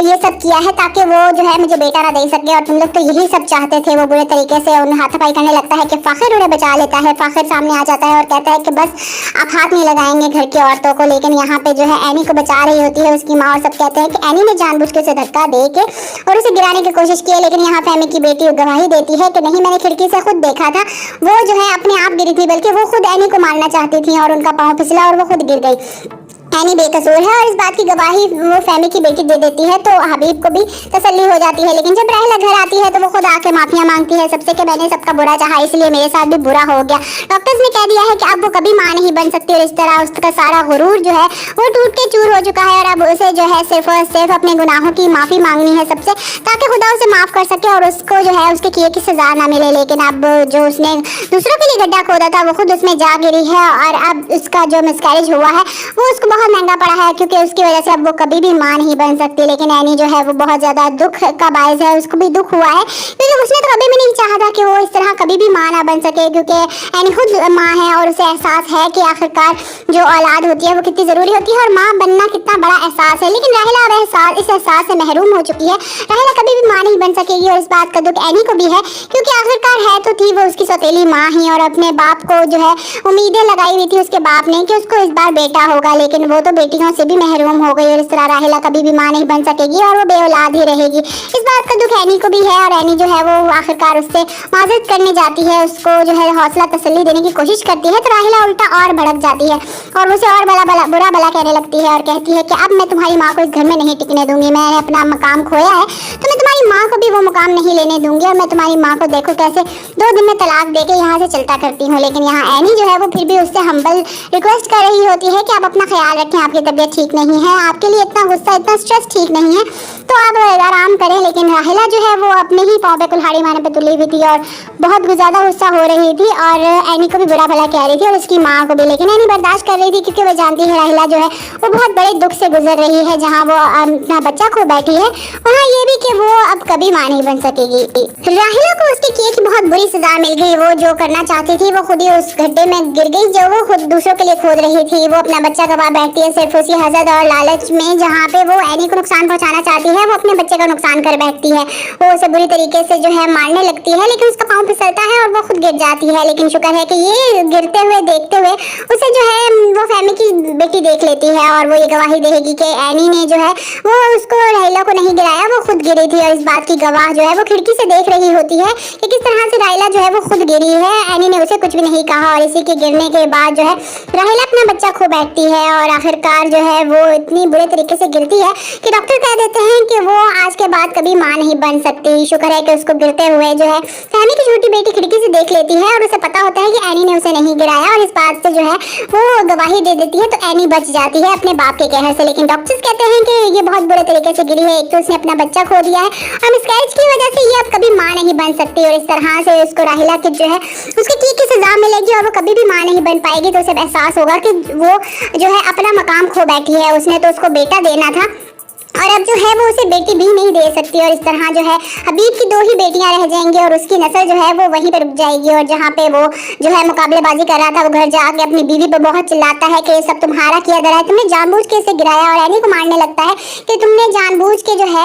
ये सब किया है ताकि वो जो है मुझे बेटा ना दे सके और तुम लोग तो यही सब चाहते थे। वो बुरे तरीके से उन्हें हाथापाई करने लगता है कि फाखिर उन्हें बचा लेता है। फाखिर सामने आ जाता है और कहता है कि बस आप हाथ नहीं लगाएंगे घर की औरतों को। लेकिन यहाँ पे जो है एनी को बचा रही होती है उसकी माँ और सब कहते हैं कि एनी ने जानबूझ के उसे धक्का दे के और उसे गिराने की कोशिश की। लेकिन यहाँ फैमी की बेटी गवाही देती है कि नहीं, मैंने खिड़की से खुद देखा था, वो जो है अपने आप गिरी थी, बल्कि वो खुद एनी को मारना चाहती थी और उनका पाँव फिसला और वो खुद गिर गई। एनी बेकसूर है और इस बात की गवाही वो फैमी की बेटी दे देती है। तो हबीब को भी तसल्ली हो जाती है। लेकिन जब राहिला घर आती है तो वो खुद आके माफिया मांगती है सबसे कि मैंने सबका बुरा चाहा इसलिए मेरे साथ भी बुरा हो गया। डॉक्टर्स ने कह दिया है कि अब वो कभी माँ नहीं बन सकती और इस तरह उसका सारा गुरूर जो है वो टूट के चूर हो चुका है और अब उसे जो है सिर्फ और सिर्फ अपने गुनाहों की माफ़ी मांगनी है सबसे, ताकि खुदा उसे माफ़ कर सके और उसको जो है उसके किए की सजा ना मिले। लेकिन अब जो उसने दूसरों के लिए गड्ढा खोदा था वो खुद उसमें जा गिरी है और अब उसका जो मिसकैरेज हुआ है वो उसको बहुत महंगा पड़ा है क्योंकि उसकी वजह से अब वो कभी भी माँ नहीं बन सकती। लेकिन एनी जो है वो बहुत ज़्यादा दुख का बायस है, उसको भी दुख हुआ है क्योंकि उसने तो कभी भी नहीं चाहा था कि वो इस तरह कभी भी माँ ना बन सके, क्योंकि एनी खुद माँ है और उसे एहसास है कि आखिरकार जो औलाद होती है वो कितनी ज़रूरी होती है और माँ बनना कितना बड़ा एहसास है। लेकिन राहिला अब इस एहसास से महरूम हो चुकी है। राहिला कभी भी माँ नहीं बन सकेगी और इस बात का दुख एनी को भी है क्योंकि आखिरकार है तो थी वो उसकी सौतेली माँ ही और अपने बाप को जो है उम्मीदें लगाई हुई थी उसके बाप ने कि उसको इस बार बेटा होगा, लेकिन वो तो बेटियों से भी महरूम हो गई और इस तरह राहिला कभी भी माँ नहीं बन सकेगी और वो बेऔलाद ही रहेगी। इस बात का दुख एनी को भी है और एनी जो है वो आखिरकार उससे माजरत करने जाती है, उसको जो है हौसला तसल्ली देने की कोशिश करती है। तो राहिला उल्टा और भड़क जाती है और उसे और बुरा भला कहने लगती है और कहती है कि अब मैं तुम्हारी माँ को इस घर में नहीं टिकने दूंगी। मैंने अपना मकाम खोया है तो मैं तुम्हारी माँ को भी वो मुकाम नहीं लेने दूंगी और मैं तुम्हारी माँ को देखो कैसे 2 दिन में तलाक देके यहाँ से चलता करती हूँ। लेकिन यहाँ एनी जो है वो फिर भी उससे हम्बल रिक्वेस्ट कर रही होती है कि आप अपना ख्याल रखें, आपकी तबीयत ठीक नहीं है, आपके लिए इतना गुस्सा इतना स्ट्रेस ठीक नहीं है, तो आप आराम करें। लेकिन राहिला जो है वो अपने ही पाँव पे कुल्हाड़ी मारने पे तुली हुई थी और बहुत ज़्यादा गुस्सा हो रही थी और एनी को भी बुरा भला कह रही थी और उसकी माँ को भी। लेकिन एनी बर्दाश्त कर रही थी क्योंकि वो जानती है राहिला जो है वो बहुत बड़े दुख से गुजर रही है। जहाँ वो अपना बच्चा खो बैठी है वहाँ ये भी कि वो अब कभी माँ नहीं बन सकेगी। राहिला को उसके किए की बहुत बुरी सजा मिल गई। वो जो करना चाहती थी वो खुद ही उस गड्ढे में गिर गई जो वो खुद दूसरों के लिए खोद रही थी। वो अपना बच्चा गवा बैठती है सिर्फ उसी हसद और लालच में। जहाँ पे वो एनी को नुकसान पहुंचाना चाहती है वो अपने बच्चे का नुकसान कर बैठती है। वो उसे बुरी तरीके से जो है मारने लगती है लेकिन उसका पाँव फिसलता है और वो खुद गिर जाती है। लेकिन शुक्र है कि ये गिरते हुए देखते हुए उसे जो है वो फैमी की बेटी देख लेती है और वो ये गवाही देगी कि एनी ने जो है वो उसको राहिला को नहीं गिराया, वो खुद गिरी थी। और इस बात की गवाह जो है वो खिड़की से देख रही होती है कि किस तरह से राहिला जो है वो खुद गिरी है। एनी ने उसे कुछ भी नहीं कहा और इसी के गिरने के बाद जो है राहिला अपना बच्चा खो बैठती है और आखिरकार जो है वो इतनी बुरे तरीके से गिरती है कि डॉक्टर कह देते हैं कि वो आज के बाद कभी मां नहीं बन सकती। शुक्र है कि उसको गिरते हुए जो है फहमी की छोटी बेटी खिड़की से देख लेती है और उसे पता होता है कि एनी ने उसे नहीं गिराया और इस बात से जो है वो गवाही दे देती है, तो एनी बच जाती है अपने बाप के कहर से। लेकिन डॉक्टर्स कहते हैं कि ये बहुत बुरे तरीके से गिरी है, एक तो उसने अपना बच्चा खो दिया है और मिसकैरेज की वजह से ये अब कभी मां नहीं बन सकती और इस तरह से उसको राहिला की जो है उसके की सजा मिलेगी और वो कभी भी मां नहीं बन पाएगी। तो उसे एहसास होगा कि वो जो है अपना मकाम खो बैठी है, उसने तो उसको बेटा देना था और अब जो है वो उसे बेटी भी नहीं दे सकती और इस तरह जो है हबीब की 2 ही बेटियां रह जाएंगी और उसकी नस्ल जो है वो वहीं पे रुक जाएगी। और जहाँ पे वो जो है मुकाबलेबाजी कर रहा था, वो घर जाके अपनी बीवी पे बहुत चिल्लाता है कि ये सब तुम्हारा किया धरा है, तुमने जानबूझ के इसे गिराया और एनी को मारने लगता है कि तुमने जानबूझ के जो है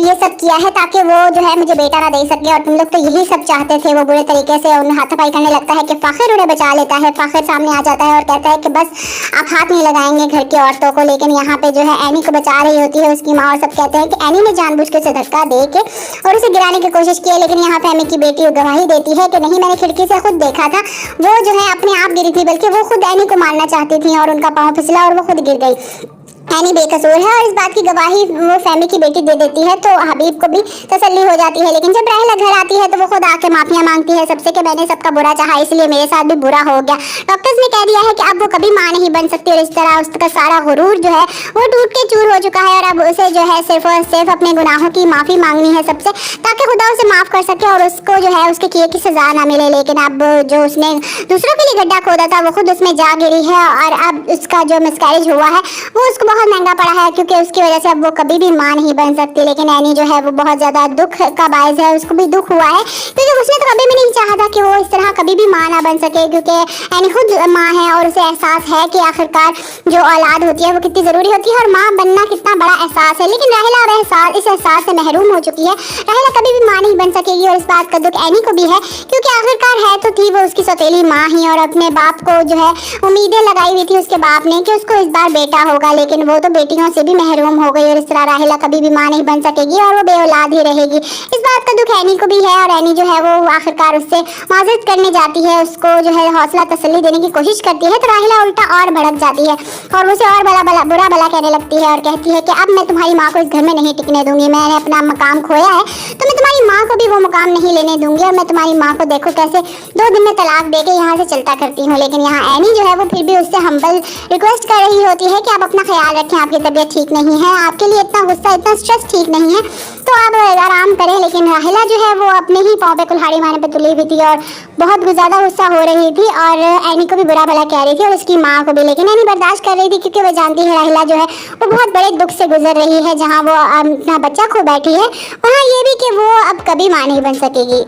ये सब किया है ताकि वो जो है मुझे बेटा ना दे सके और तुम लोग तो यही सब चाहते थे। वो बुरे तरीके से उन्हें हाथापाई करने लगता है कि फाखिर उन्हें बचा लेता है। फाखिर सामने आ जाता है और कहता है कि बस आप हाथ नहीं लगाएंगे घर की औरतों को, लेकिन यहाँ पे जो है एनी को बचा रही होती है उसकी माँ और सब कहते हैं कि एनी ने जानबूझ के उसे धक्का दे के और उसे गिराने की कोशिश की है। लेकिन यहाँ पे एमी की बेटी गवाही देती है कि नहीं, मैंने खिड़की से खुद देखा था, वो जो है अपने आप गिरी थी, बल्कि वो खुद एनी को मारना चाहती थी और उनका पाँव फिसला और वो खुद गिर गई। एनी बेकसूर है और इस बात की गवाही वो फहमी की बेटी दे देती है, तो हबीब को भी तसल्ली हो जाती है। लेकिन जब राहिला घर आती है तो वो खुद आके माफिया मांगती है सबसे कि मैंने सबका बुरा चाहा इसलिए मेरे साथ भी बुरा हो गया। डॉक्टर्स ने कह दिया है कि अब वो कभी मां नहीं बन सकती और इस तरह उसका सारा गुरूर जो है वो टूट के चूर हो चुका है और अब उसे जो है सिर्फ और सिर्फ अपने गुनाहों की माफी मांगनी है सबसे, ताकि खुदा उसे माफ कर सके और उसको जो है उसके किए की सजा ना मिले। लेकिन अब जो उसने दूसरों के लिए गड्ढा खोदा था वो खुद उसमें जा गिरी है और अब उसका जो मिसकैरेज हुआ है वो उसको बहुत महंगा पड़ा है, क्योंकि उसकी वजह से अब वो कभी भी मां नहीं बन सकती। लेकिन एनी जो है वो बहुत ज्यादा दुख का बायस है, उसको भी दुख हुआ है क्योंकि उसने तो कभी भी नहीं चाहा था कि वो इस तरह कभी भी मां ना बन सके, क्योंकि एनी खुद मां है और उसे एहसास है कि आखिरकार जो औलाद होती है वो कितनी जरूरी होती है और मां बनना कितना बड़ा एहसास है। लेकिन राहिला अब इस एहसास से महरूम हो चुकी है। राहिला कभी भी मां नहीं बन सकेगी और इस बात का दुख एनी को भी है, क्योंकि आखिरकार है तो थी वो उसकी सौतेली मां ही और अपने बाप को जो है उम्मीदें लगाई हुई थी उसके बाप ने कि उसको इस बार बेटा होगा, लेकिन वो तो बेटियों से भी महरूम हो गई और इस तरह राहिला कभी भी मां नहीं बन सकेगी और वो बेऔलाद ही रहेगी। इस बात का दुख एनी को भी है और एनी जो है वो आखिरकार उससे माजरत करने जाती है, उसको जो है हौसला तसल्ली देने की कोशिश करती है, तो राहिला उल्टा और भड़क जाती है और उसे और बुरा भला कहने लगती है और कहती है कि अब मैं तुम्हारी माँ को इस घर में नहीं टिकने दूंगी, मैंने अपना मकाम खोया है तो मैं तुम्हारी माँ को भी वो मुकाम नहीं लेने दूंगी और मैं तुम्हारी माँ को देखो कैसे 2 दिन में तलाक दे के यहाँ से चलता करती हूँ। लेकिन यहाँ एनी जो है वो फिर भी उससे हम्बल रिक्वेस्ट कर रही होती है कि आप अपना ख्याल रखें, आपकी तबीयत ठीक नहीं है, आपके लिए इतना गुस्सा इतना स्ट्रेस ठीक नहीं है, तो आप आराम करें। लेकिन राहिला जो है वो अपने ही पाँव पे कुल्हाड़ी मारने पे तुली हुई थी और बहुत ज़्यादा गुस्सा हो रही थी और एनी को भी बुरा भला कह रही थी और उसकी माँ को भी। लेकिन एनी बर्दाश्त कर रही थी क्योंकि वो जानती है राहिला जो है वो बहुत बड़े दुख से गुजर रही है, जहाँ वो अपना बच्चा खो बैठी है वहाँ ये भी कि वो अब कभी मां नहीं बन सकेगी।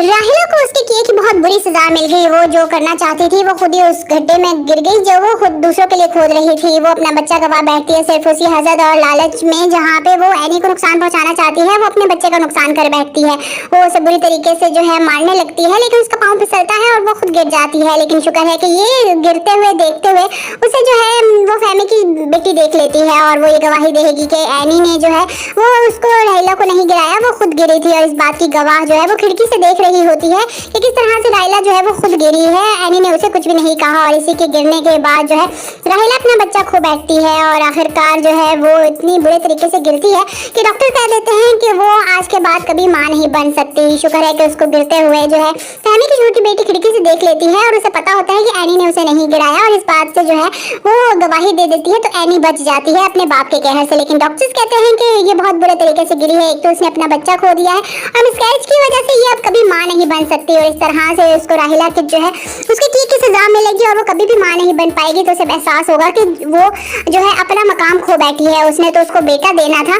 राहिला को उसके किए की बहुत बुरी सजा मिल गई। वो जो करना चाहती थी वो खुद ही उस गड्ढे में गिर गई जो वो खुद दूसरों के लिए खोद रही थी। वो अपना बच्चा गवा बैठती है सिर्फ उसी हसद और लालच में, जहाँ पे वो एनी को नुकसान पहुंचाना चाहती है, वो अपने बच्चे का नुकसान कर बैठती है। वो उसे बुरी तरीके से जो है मारने लगती है, लेकिन उसका पाँव फिसलता है और वो खुद गिर जाती है। लेकिन शुक्र है कि ये गिरते हुए देखते हुए उसे जो है वो फहमी की बेटी देख लेती है और वो ये गवाही देगी कि एनी ने जो है वो उसको राहिला को नहीं गिराया, वो खुद गिरी थी। और इस बात की गवाह जो है वो खिड़की से देख रही होती है कि किस तरह से राहिला जो है वो खुद गिरी है, एनी ने उसे कुछ भी नहीं कहा। और इसी के गिरने के बाद जो है राहिला अपना बच्चा खो बैठती है और आखिरकार जो है वो इतनी बुरे तरीके से गिरती है कि डॉक्टर कह देते हैं कि वो आज के बाद कभी मां नहीं बन सकती। शुक्र है कि उसको गिरते हुए जो है फहमी की छोटी बेटी खिड़की से देख लेती है और उसे पता होता है कि एनी ने उसे नहीं गिराया और इस बात से जो है वो गवाही दे देती है, तो एनी बच जाती है अपने बाप के कहर से। लेकिन डॉक्टर्स कहते हैं कि ये बहुत बुरे तरीके से गिरी है, एक तो उसने अपना बच्चा खो दिया है और मिसकैरेज की वजह से ये अब कभी मां नहीं बन सकती और इस तरह से उसको राहिला की जो है उसके की सजा मिलेगी और वो कभी भी मां नहीं बन पाएगी। तो उसे एहसास होगा कि वो जो है अपना मकाम खो बैठी है, उसने तो उसको बेटा देना था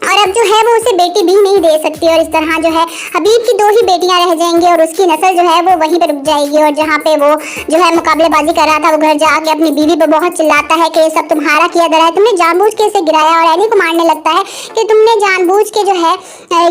और अब जो है वो उसे बेटी भी नहीं दे सकती और इस तरह जो है हबीब की 2 ही बेटियां रह जाएंगी और उसकी नस्ल जो है वो वहीं पे रुक जाएगी। और जहाँ पे वो जो है मुकाबलेबाजी कर रहा था, वो घर जाके अपनी बीवी पे बहुत चिल्लाता है कि ये सब तुम्हारा किया धरा है, तुमने जानबूझ के इसे गिराया और एनी को मारने लगता है कि तुमने जानबूझ के जो है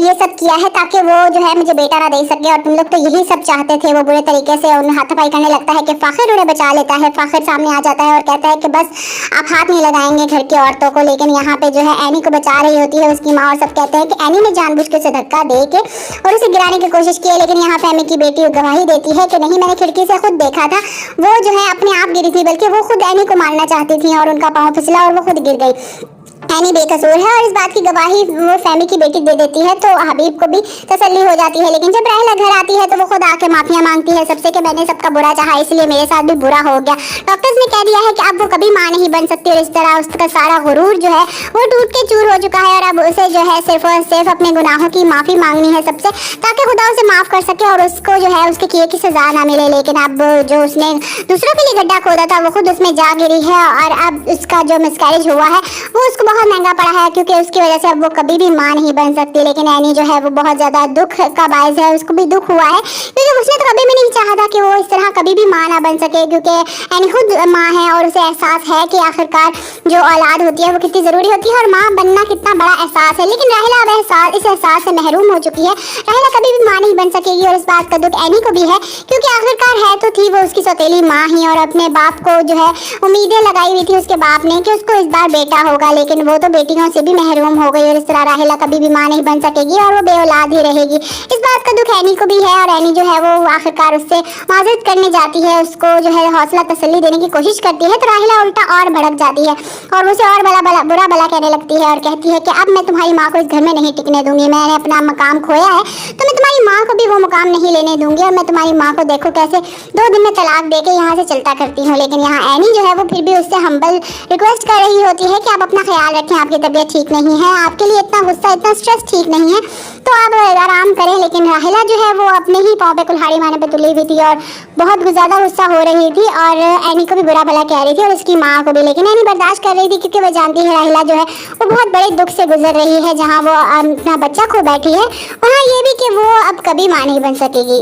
ये सब किया है ताकि वो जो है मुझे बेटा ना दे सके और तुम लोग तो यही सब चाहते थे। वो बुरे तरीके से उन्हें हाथापाई करने लगता है कि फाखिर उन्हें बचा लेता है। फाखिर सामने आ जाता है और कहता है कि बस आप हाथ नहीं लगाएंगे घर की औरतों को। लेकिन यहाँ पे जो है एनी को बचा रही होती है उसकी माँ और सब कहते हैं कि एनी ने जानबूझ के उसे धक्का दे के और उसे गिराने की कोशिश की है, लेकिन यहाँ पे एमी की बेटी गवाही देती है कि नहीं, मैंने खिड़की से खुद देखा था, वो जो है अपने आप गिरी थी, बल्कि वो खुद एनी को मारना चाहती थी और उनका पाँव फिसला और वो खुद गिर गई। एनी बेकसूर है और इस बात की गवाही वो फैमी की बेटी दे देती है, तो हबीब को भी तसल्ली हो जाती है। लेकिन जब राहिला घर आती है तो वो खुद आके माफिया मांगती है सबसे कि मैंने सबका बुरा चाहा, इसलिए मेरे साथ भी बुरा हो गया। डॉक्टर्स ने कह दिया है कि अब वो कभी मां नहीं बन सकती और इस तरह उसका सारा गुरूर जो है वो टूट के चूर हो चुका है और अब उसे जो है सिर्फ और सिर्फ अपने गुनाहों की माफी मांगनी है सबसे, ताकि खुदा उसे माफ कर सके और उसको जो है उसके किए की सजा ना मिले। लेकिन अब जो उसने दूसरों के लिए गड्ढा खोदा था वो खुद उसमें जा गिरी है और अब उसका जो मिसकैरेज हुआ है वो उसको बहुत महंगा पड़ा है, क्योंकि उसकी वजह से अब वो कभी भी मां नहीं बन सकती। लेकिन एनी जो है वो बहुत ज्यादा दुख का बायस है, उसको भी दुख हुआ है, क्योंकि उसने तो कभी भी नहीं चाहा था कि वो इस तरह कभी भी मां ना बन सके, क्योंकि एनी खुद मां है और उसे एहसास है कि आखिरकार जो औलाद होती है वो कितनी जरूरी होती है और मां बनना कितना बड़ा एहसास है। लेकिन राहिला अब इस एहसास से महरूम हो चुकी है। राहिला कभी भी मां नहीं बन सकेगी और इस बात का दुख एनी को भी है, क्योंकि आखिरकार है तो थी वो उसकी सौतेली मां ही और अपने बाप को जो है उम्मीदें लगाई हुई थी उसके बाप ने कि उसको इस बार बेटा होगा, लेकिन वो तो बेटियों से भी महरूम हो गई और इस तरह राहिला कभी भी मां नहीं बन सकेगी और वो बेऔलाद ही रहेगी। इस बात का दुख एनी को भी है और एनी जो है वो आखिरकार उससे माजरत करने जाती है, उसको जो है हौसला तसल्ली देने की कोशिश करती है, तो राहिला उल्टा और भड़क जाती है और उसे और बुरा भला कहने लगती है और कहती है कि अब मैं तुम्हारी माँ को इस घर में नहीं टिकने दूंगी, मैंने अपना मकाम खोया है तो मैं तुम्हारी माँ को भी वो मुकाम नहीं लेने दूंगी और मैं तुम्हारी माँ को देखो कैसे 2 दिन में तलाक दे के यहाँ से चलता करती हूँ। लेकिन यहाँ एनी जो है वो फिर भी उससे हम्बल रिक्वेस्ट कर रही होती है कि आप अपना ख्याल रखें, आपकी तबीयत ठीक नहीं है, आपके लिए इतना गुस्सा इतना स्ट्रेस ठीक नहीं है, तो आप आराम करें। लेकिन राहिला जो है वो अपने ही पाँव पे कुल्हाड़ी मारने पे तुली हुई थी और बहुत ज़्यादा गुस्सा हो रही थी और एनी को भी बुरा भला कह रही थी और उसकी माँ को भी, लेकिन एनी बर्दाश्त कर रही थी क्योंकि वो जानती है राहिला जो है वो बहुत बड़े दुख से गुजर रही है, जहाँ वो अपना बच्चा खो बैठी है, वहाँ ये भी कि वो अब कभी माँ नहीं बन सकेगी।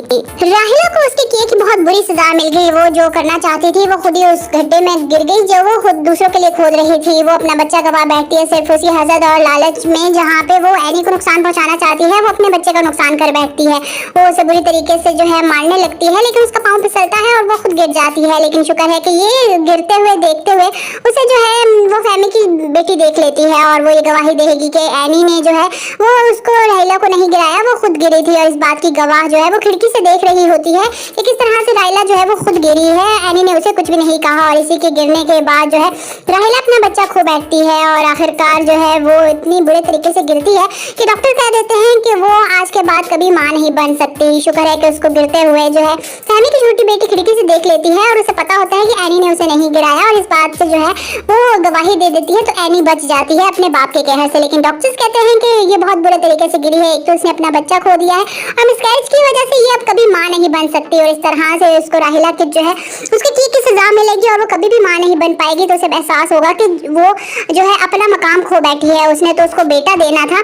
राहिला को उसके किए की बहुत बुरी सजा मिल गई। वो जो करना चाहती थी वो खुद ही उस गड्ढे में गिर गई जो वो खुद दूसरों के लिए खोद रही थी। वो अपना बच्चा गवा बैठती है सिर्फ उसी हसद और लालच में, जहाँ पे वो एनी को नुकसान पहुंचाना चाहती है, वो अपने बच्चे का नुकसान कर बैठती है। वो उसे बुरी तरीके से जो है मारने लगती है, लेकिन उसका पाँव फिसलता है और वो खुद गिर जाती है। लेकिन शुक्र है कि ये गिरते हुए देखते हुए उसे जो है वो फैमी की बेटी देख लेती है और वो ये गवाही देगी कि एनी ने जो है वो उसको राहिला को नहीं गिराया, वो खुद गिरी थी। और इस बात की गवाह जो है वो खिड़की से देख रही होती है कि किस तरह से राहिला जो है वो खुद गिरी है, एनी ने उसे कुछ भी नहीं कहा। और इसी के गिरने के बाद जो है राहिला अपना बच्चा खो बैठती है और आखिरकार जो है वो इतनी बुरे तरीके से गिरती है कि डॉक्टर कह देते हैं कि वो आज के बाद कभी मां नहीं बन सकती। शुक्र है कि उसको गिरते हुए जो है फैमी की छोटी बेटी खिड़की से देख लेती है और उसे पता होता है कि एनी ने उसे नहीं गिराया और इस बात से जो है वो गवाही दे देती है, तो एनी बच जाती है अपने बाप के कहर से। लेकिन डॉक्टर्स कहते हैं कि ये बहुत बुरे तरीके से गिरी है, एक तो उसने अपना बच्चा खो दिया है और मिसकैरेज की वजह से ये अब कभी मां नहीं बन सकती और इस तरह से उसको राहिला की जो है उसके की सजा मिलेगी और वो कभी भी मां नहीं बन पाएगी। तो उसे एहसास होगा कि वो जो है अपना मकाम खो बैठी है, उसने तो उसको बेटा देना था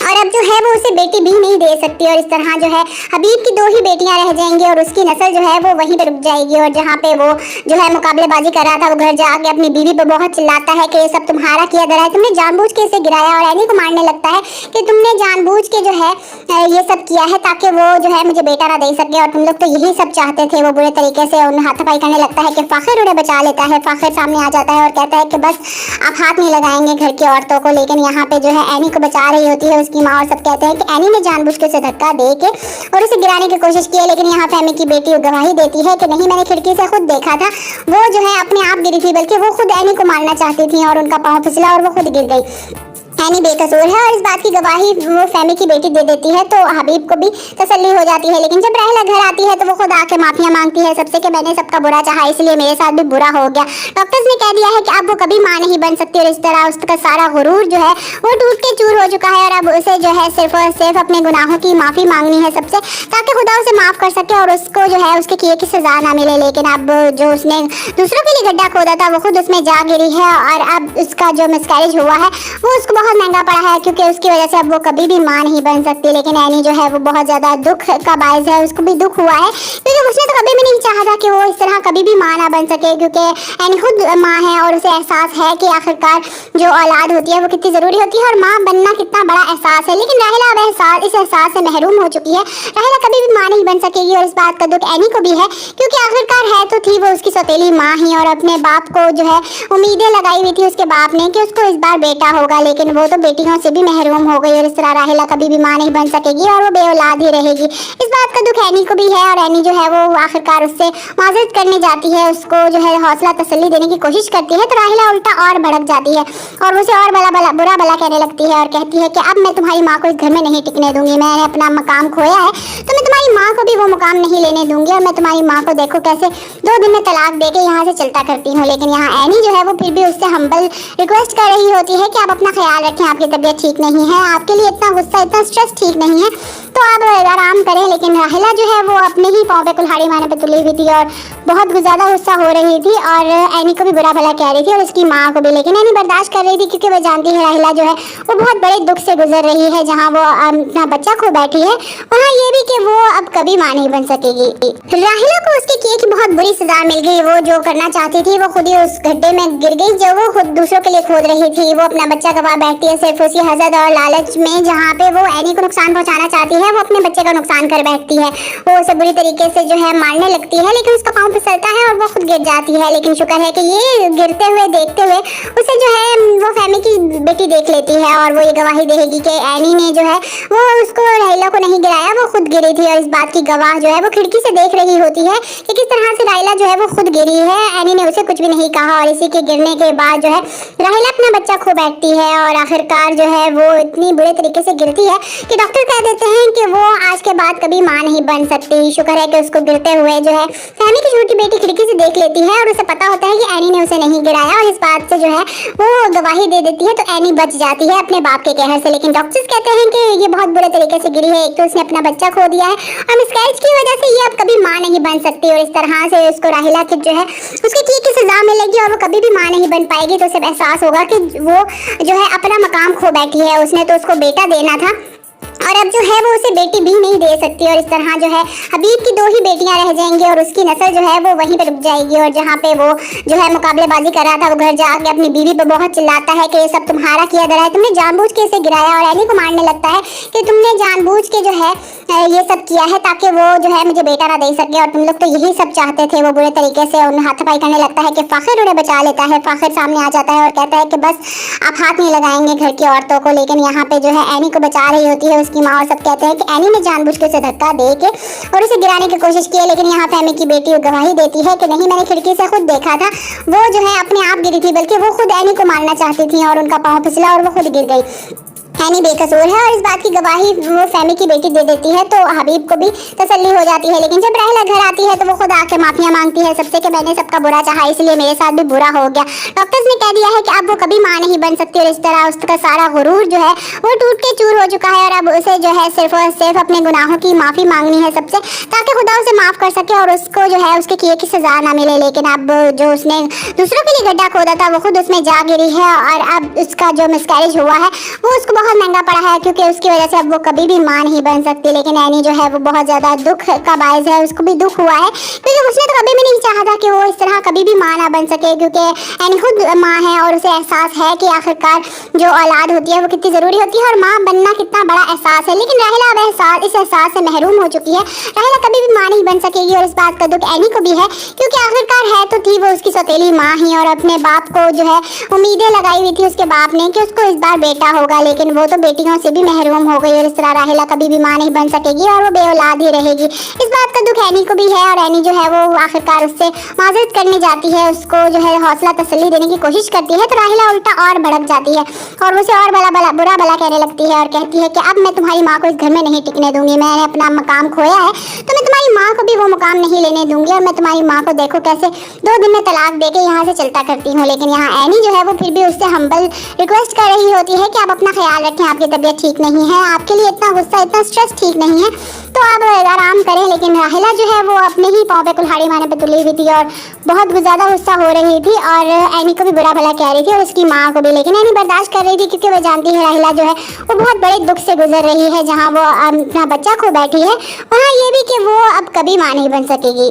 और अब जो है वो उसे बेटी भी नहीं दे सकती और इस तरह जो है हबीब की 2 ही बेटियां रह जाएंगी और उसकी नस्ल जो है वो वहीं पे रुक जाएगी। और जहाँ पे वो जो है मुकाबलेबाजी कर रहा था, वो घर जाके अपनी बीवी पे बहुत चिल्लाता है कि ये सब तुम्हारा किया धरा है, तुमने जानबूझ के इसे गिराया और एनी को मारने लगता है कि तुमने जानबूझ के जो है ये सब किया है ताकि वो जो है मुझे बेटा ना दे सके और तुम लोग तो यही सब चाहते थे। वो बुरे तरीके से उन्हें हाथापाई करने लगता है कि फाखिर उन्हें बचा लेता है। फाखिर सामने आ जाता है और कहता है कि बस आप हाथ नहीं लगाएंगे घर की औरतों को, लेकिन यहाँ पे जो है एनी को बचा रही होती है उसकी माँ और सब कहते हैं कि एनी ने जानबूझ के उसे धक्का दे के और उसे गिराने की कोशिश की है। लेकिन यहाँ फैमी की बेटी गवाही देती है कि नहीं, मैंने खिड़की से खुद देखा था, वो जो है अपने आप गिरी थी, बल्कि वो खुद एनी को मारना चाहती थी और उनका पाँव फिसला और वो खुद गिर गई। एनी बेकसूर है और इस बात की गवाही वो फैमी की बेटी दे देती है, तो हबीब को भी तसल्ली हो जाती है। लेकिन जब राहिला घर आती है तो वो खुद आके माफिया मांगती है सबसे कि मैंने सबका बुरा चाहा, इसलिए मेरे साथ भी बुरा हो गया। डॉक्टर्स ने कह दिया है कि अब वो कभी मां नहीं बन सकती और इस तरह उसका सारा गुरूर जो है वो टूट के चूर हो चुका है और अब उसे जो है सिर्फ और सिर्फ अपने गुनाहों की माफी मांगनी है सबसे, ताकि खुदा उसे माफ कर सके और उसको जो है उसके किए की सजा ना मिले। लेकिन अब जो उसने दूसरों के लिए गड्ढा खोदा था वो खुद उसमें जा गिरी है और अब उसका जो मिसकैरेज हुआ है वो उसको बहुत महंगा पड़ा है, क्योंकि उसकी वजह से अब वो कभी भी मां नहीं बन सकती। लेकिन एनी जो है वो बहुत ज्यादा दुख का बायस है, उसको भी दुख हुआ है, क्योंकि उसने तो कभी भी नहीं चाहा था कि वो इस तरह कभी भी मां ना बन सके, क्योंकि एनी खुद मां है और उसे एहसास है कि आखिरकार जो औलाद होती है वो कितनी जरूरी होती है और मां बनना कितना बड़ा एहसास है। लेकिन राहिला अब इस एहसास से महरूम हो चुकी है। राहिला कभी भी मां नहीं बन सकेगी और इस बात का दुख एनी को भी है, क्योंकि आखिरकार है तो थी वो उसकी सौतेली मां ही और अपने बाप को जो है उम्मीदें लगाई हुई थी उसके बाप ने कि उसको इस बार बेटा होगा, लेकिन वो तो बेटियों से भी महरूम हो गई और इस तरह राहिला कभी भी मां नहीं बन सकेगी और वो बेऔलाद ही रहेगी। इस बात का दुख एनी को भी है और एनी जो है वो आखिरकार उससे माजरत करने जाती है, उसको जो है हौसला तसल्ली देने की कोशिश करती है, तो राहिला उल्टा और भड़क जाती है और उसे और बुरा भला कहने लगती है और कहती है कि अब मैं तुम्हारी माँ को इस घर में नहीं टिकने दूंगी। मैंने अपना मकाम खोया है तो मैं तुम्हारी माँ को भी वो मुकाम नहीं लेने दूंगी और मैं तुम्हारी माँ को देखो कैसे 2 दिन में तलाक देके यहाँ से चलता करती हूँ। लेकिन यहाँ एनी जो है वो फिर भी उससे हम्बल रिक्वेस्ट कर रही होती है कि आप अपना ख्याल रखें, आपकी तबीयत ठीक नहीं है, आपके लिए इतना गुस्सा इतना स्ट्रेस ठीक नहीं है, तो आप आराम करें। लेकिन राहिला जो है वो अपने ही पाँव पे कुल्हाड़ी मारने पे तुली हुई थी और बहुत ज़्यादा गुस्सा हो रही थी और एनी को भी बुरा भला कह रही थी और उसकी माँ को भी। लेकिन एनी बर्दाश्त कर रही थी क्योंकि वो जानती है राहिला जो है वो बहुत बड़े दुख से गुजर रही है। जहाँ वो अपना बच्चा खो बैठी है वहाँ ये भी कि वो अब कभी माँ नहीं बन सकेगी। राहिला को उसके किए की बहुत बुरी सजा मिल गई। वो जो करना चाहती थी वो खुद ही उस गड्ढे में गिर गई जो वो खुद दूसरों के लिए खोद रही थी। वो अपना बच्चा गवा बैठती है सिर्फ उसी हसद और लालच में। जहाँ पे वो एनी को नुकसान पहुँचाना चाहती है वो अपने बच्चे का नुकसान कर बैठती है। वो उसे बुरी तरीके से जो है मारने लगती है लेकिन उसका पाँव फिसलता है और वो खुद गिर जाती है। लेकिन शुक्र है कि ये गिरते हुए देखते हुए उसे जो है वो फैमी की बेटी देख लेती है और वो ये गवाही देगी कि एनी ने जो है वो उसको राहिला को नहीं गिराया, वो खुद गिरी थी। और इस बात की गवाह जो है वो खिड़की से देख रही होती है कि किस तरह से राहिला जो है वो खुद गिरी है। एनी ने उसे कुछ भी नहीं कहा और इसी के गिरने के बाद जो है राहिला अपना बच्चा खो बैठती है और आखिरकार जो है वो इतनी बुरे तरीके से गिरती है कि डॉक्टर कह देते हैं कि वो आज के बाद कभी माँ नहीं बन सकती। शुक्र है कि उसको गिरते हुए जो है फैमी की छोटी बेटी खिड़की से देख लेती है और उसे पता होता है कि एनी ने उसे नहीं गिराया और इस बात से जो है वो गवाही दे देती है। तो एनी बच जाती है अपने बाप के कहर से। लेकिन डॉक्टर्स कहते हैं कि ये बहुत बुरे तरीके से गिरी है, एक तो उसने अपना बच्चा खो दिया है और मिसकैरेज की वजह से ये अब कभी माँ नहीं बन सकती और इस तरह से उसको राहिला की जो है उसके किए की सजा मिलेगी और वो कभी भी माँ नहीं बन पाएगी। तो उसे एहसास होगा कि वो जो है अपना मकाम खो बैठी है। उसने तो उसको बेटा देना था और अब जो है वो उसे बेटी भी नहीं दे सकती और इस तरह जो है हबीब की 2 ही बेटियां रह जाएंगी और उसकी नस्ल जो है वो वहीं पे रुक जाएगी। और जहाँ पे वो जो है मुकाबलेबाजी कर रहा था वो घर जाके अपनी बीवी पे बहुत चिल्लाता है कि ये सब तुम्हारा किया धरा है, तुमने जानबूझ के इसे गिराया और एनी को मारने लगता है कि तुमने जानबूझ के जो है ये सब किया है ताकि वो जो है मुझे बेटा ना दे सके और तुम लोग तो यही सब चाहते थे। वो बुरे तरीके से उन्हें हाथापाई करने लगता है कि फाखिर उन्हें बचा लेता है। फाखिर सामने आ जाता है और कहता है कि बस आप हाथ नहीं लगाएंगे घर की औरतों को। लेकिन यहाँ पे जो है एनी को बचा रही होती है उसकी माँ और सब कहते हैं कि एनी ने जानबूझ के उसे धक्का दे के और उसे गिराने की कोशिश की है। लेकिन यहाँ फैमी की बेटी गवाही देती है कि नहीं, मैंने खिड़की से खुद देखा था, वो जो है अपने आप गिरी थी, बल्कि वो खुद एनी को मारना चाहती थी और उनका पाँव फिसला और वो खुद गिर गई। एनी बेकसूर है और इस बात की गवाही वो फैमी की बेटी दे देती है। तो हबीब को भी तसल्ली हो जाती है। लेकिन जब राहिला घर आती है तो वो खुद आके माफिया मांगती है सबसे कि मैंने सबका बुरा चाहा इसलिए मेरे साथ भी बुरा हो गया। डॉक्टर्स ने कह दिया है कि अब वो कभी माँ नहीं बन सकती और इस तरह उसका सारा गुरूर जो है वो टूट के चूर हो चुका है और अब उसे जो है सिर्फ और सिर्फ अपने गुनाहों की माफ़ी मांगनी है सबसे, ताकि खुदा उसे माफ़ कर सके और उसको जो है उसके किए की सजा ना मिले। लेकिन अब जो उसने दूसरों के लिए गड्ढा खोदा था वो खुद उसमें जा गिरी है और अब उसका जो मिसकैरेज हुआ है वो उसको बहुत महंगा पड़ा है क्योंकि उसकी वजह से अब वो कभी भी माँ नहीं बन सकती। लेकिन एनी जो है वो बहुत ज़्यादा दुख का बायस है, उसको भी दुख हुआ है क्योंकि उसने तो कभी भी नहीं चाहा था कि वो इस तरह कभी भी माँ ना बन सके, क्योंकि एनी खुद माँ है और उसे एहसास है कि आखिरकार जो औलाद होती है वो कितनी ज़रूरी होती है और माँ बनना कितना बड़ा एहसास है। लेकिन राहिला अब इस एहसास से महरूम हो चुकी है। राहिला कभी भी माँ नहीं बन सकेगी और इस बात का दुख एनी को भी है क्योंकि आखिरकार है तो थी वो उसकी सौतेली माँ ही और अपने बाप को जो है उम्मीदें लगाई हुई थी उसके बाप ने कि उसको इस बार बेटा होगा। लेकिन वो तो बेटियों से भी महरूम हो गई और इस तरह राहिला कभी भी माँ नहीं बन सकेगी और वो बेऔलाद ही रहेगी। इस बात का दुख एनी को भी है और एनी जो है वो आखिरकार उससे माजरत करने जाती है, उसको जो है हौसला तसल्ली देने की कोशिश करती है। तो राहिला उल्टा और भड़क जाती है और उसे और बुरा भला कहने लगती है और कहती है कि अब मैं तुम्हारी माँ को इस घर में नहीं टिकने दूंगी। मैंने अपना मकाम खोया है तो मैं तुम्हारी माँ को भी वो मुकाम नहीं लेने दूंगी और मैं तुम्हारी माँ को देखो कैसे 2 दिन में तलाक देके यहाँ से चलता करती हूँ। लेकिन यहाँ एनी जो है वो फिर भी उससे हम्बल रिक्वेस्ट कर रही होती है कि आप अपना ख्याल रखें, आपकी तबीयत ठीक नहीं है, आपके लिए इतना गुस्सा इतना स्ट्रेस ठीक नहीं है, तो आप आराम करें। लेकिन राहिला जो है वो अपने ही पाँव पे कुल्हाड़ी मारने पे तुली हुई थी और बहुत ज़्यादा गुस्सा हो रही थी और एनी को भी बुरा भला कह रही थी और उसकी माँ को भी। लेकिन एनी बर्दाश्त कर रही थी क्योंकि वो जानती है राहिला जो है वो बहुत बड़े दुख से गुजर रही है। जहाँ वो अपना बच्चा खो बैठी है वहाँ ये भी कि वो अब कभी माँ नहीं बन सकेगी।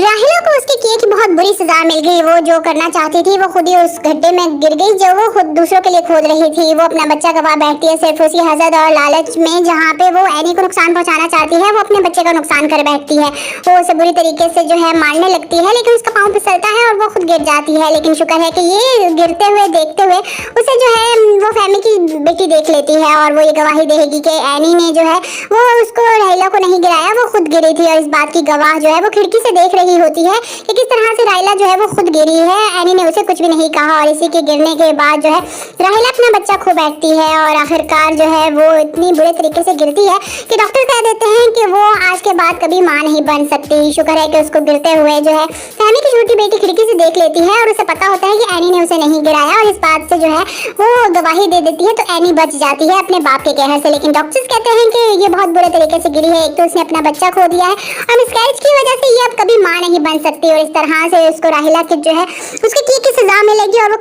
राहिला को उसके किए की बहुत बुरी सजा मिल गई। वो जो करना चाहती थी वो खुद ही उस गड्ढे में गिर गई जो वो खुद दूसरों के लिए खोद रही थी। वो अपना बच्चा गवा बैठती है सिर्फ उसी हसद और लालच में, जहाँ पे वो एनी को नुकसान पहुंचाना चाहती है। वो अपने बच्चे का नुकसान कर बैठती है, वो उसे बुरी तरीके से जो है मारने लगती है, लेकिन उसका पाँव फिसलता है और वो खुद गिर जाती है। लेकिन शुक्र है कि ये गिरते हुए देखते हुए उसे जो है वो फैमी की बेटी देख लेती है और वो ये गवाही देगी कि एनी ने जो है वो उसको राइला को नहीं गिराया, वो खुद गिरी थी। और इस बात की गवाह जो है वो खिड़की से देख रही होती है कि किस तरह से राइला जो है वो खुद गिरी है। एनी ने उसे कुछ भी नहीं कहा और इसी के गिरने के बाद जो है राइला अपना बच्चा खो बैठती है और आखिरकार जो है वो इतनी बुरे तरीके से गिरती है कि डॉक्टर कह देते हैं कि वो आज के बाद कभी मां नहीं बन सकती। शुक्र है कि उसको गिरते हुए जो है फैमी की छोटी बेटी खिड़की से देख लेती है और उसे पता होता है कि एनी ने उसे नहीं गिराया और इस बात से जो है वो गवाही दे देती है। तो एनी बच जाती है अपने बाप के कहर से, लेकिन डॉक्टर्स कहते हैं कि ये बहुत बुरे तरीके से गिरी है। एक तो उसने अपना बच्चा खो दिया है और मिसकैरेज की वजह से ये अब कभी मां नहीं बन सकती और इस तरह से उसको राहिला की जो है उसके की सजा मिलेगी और वो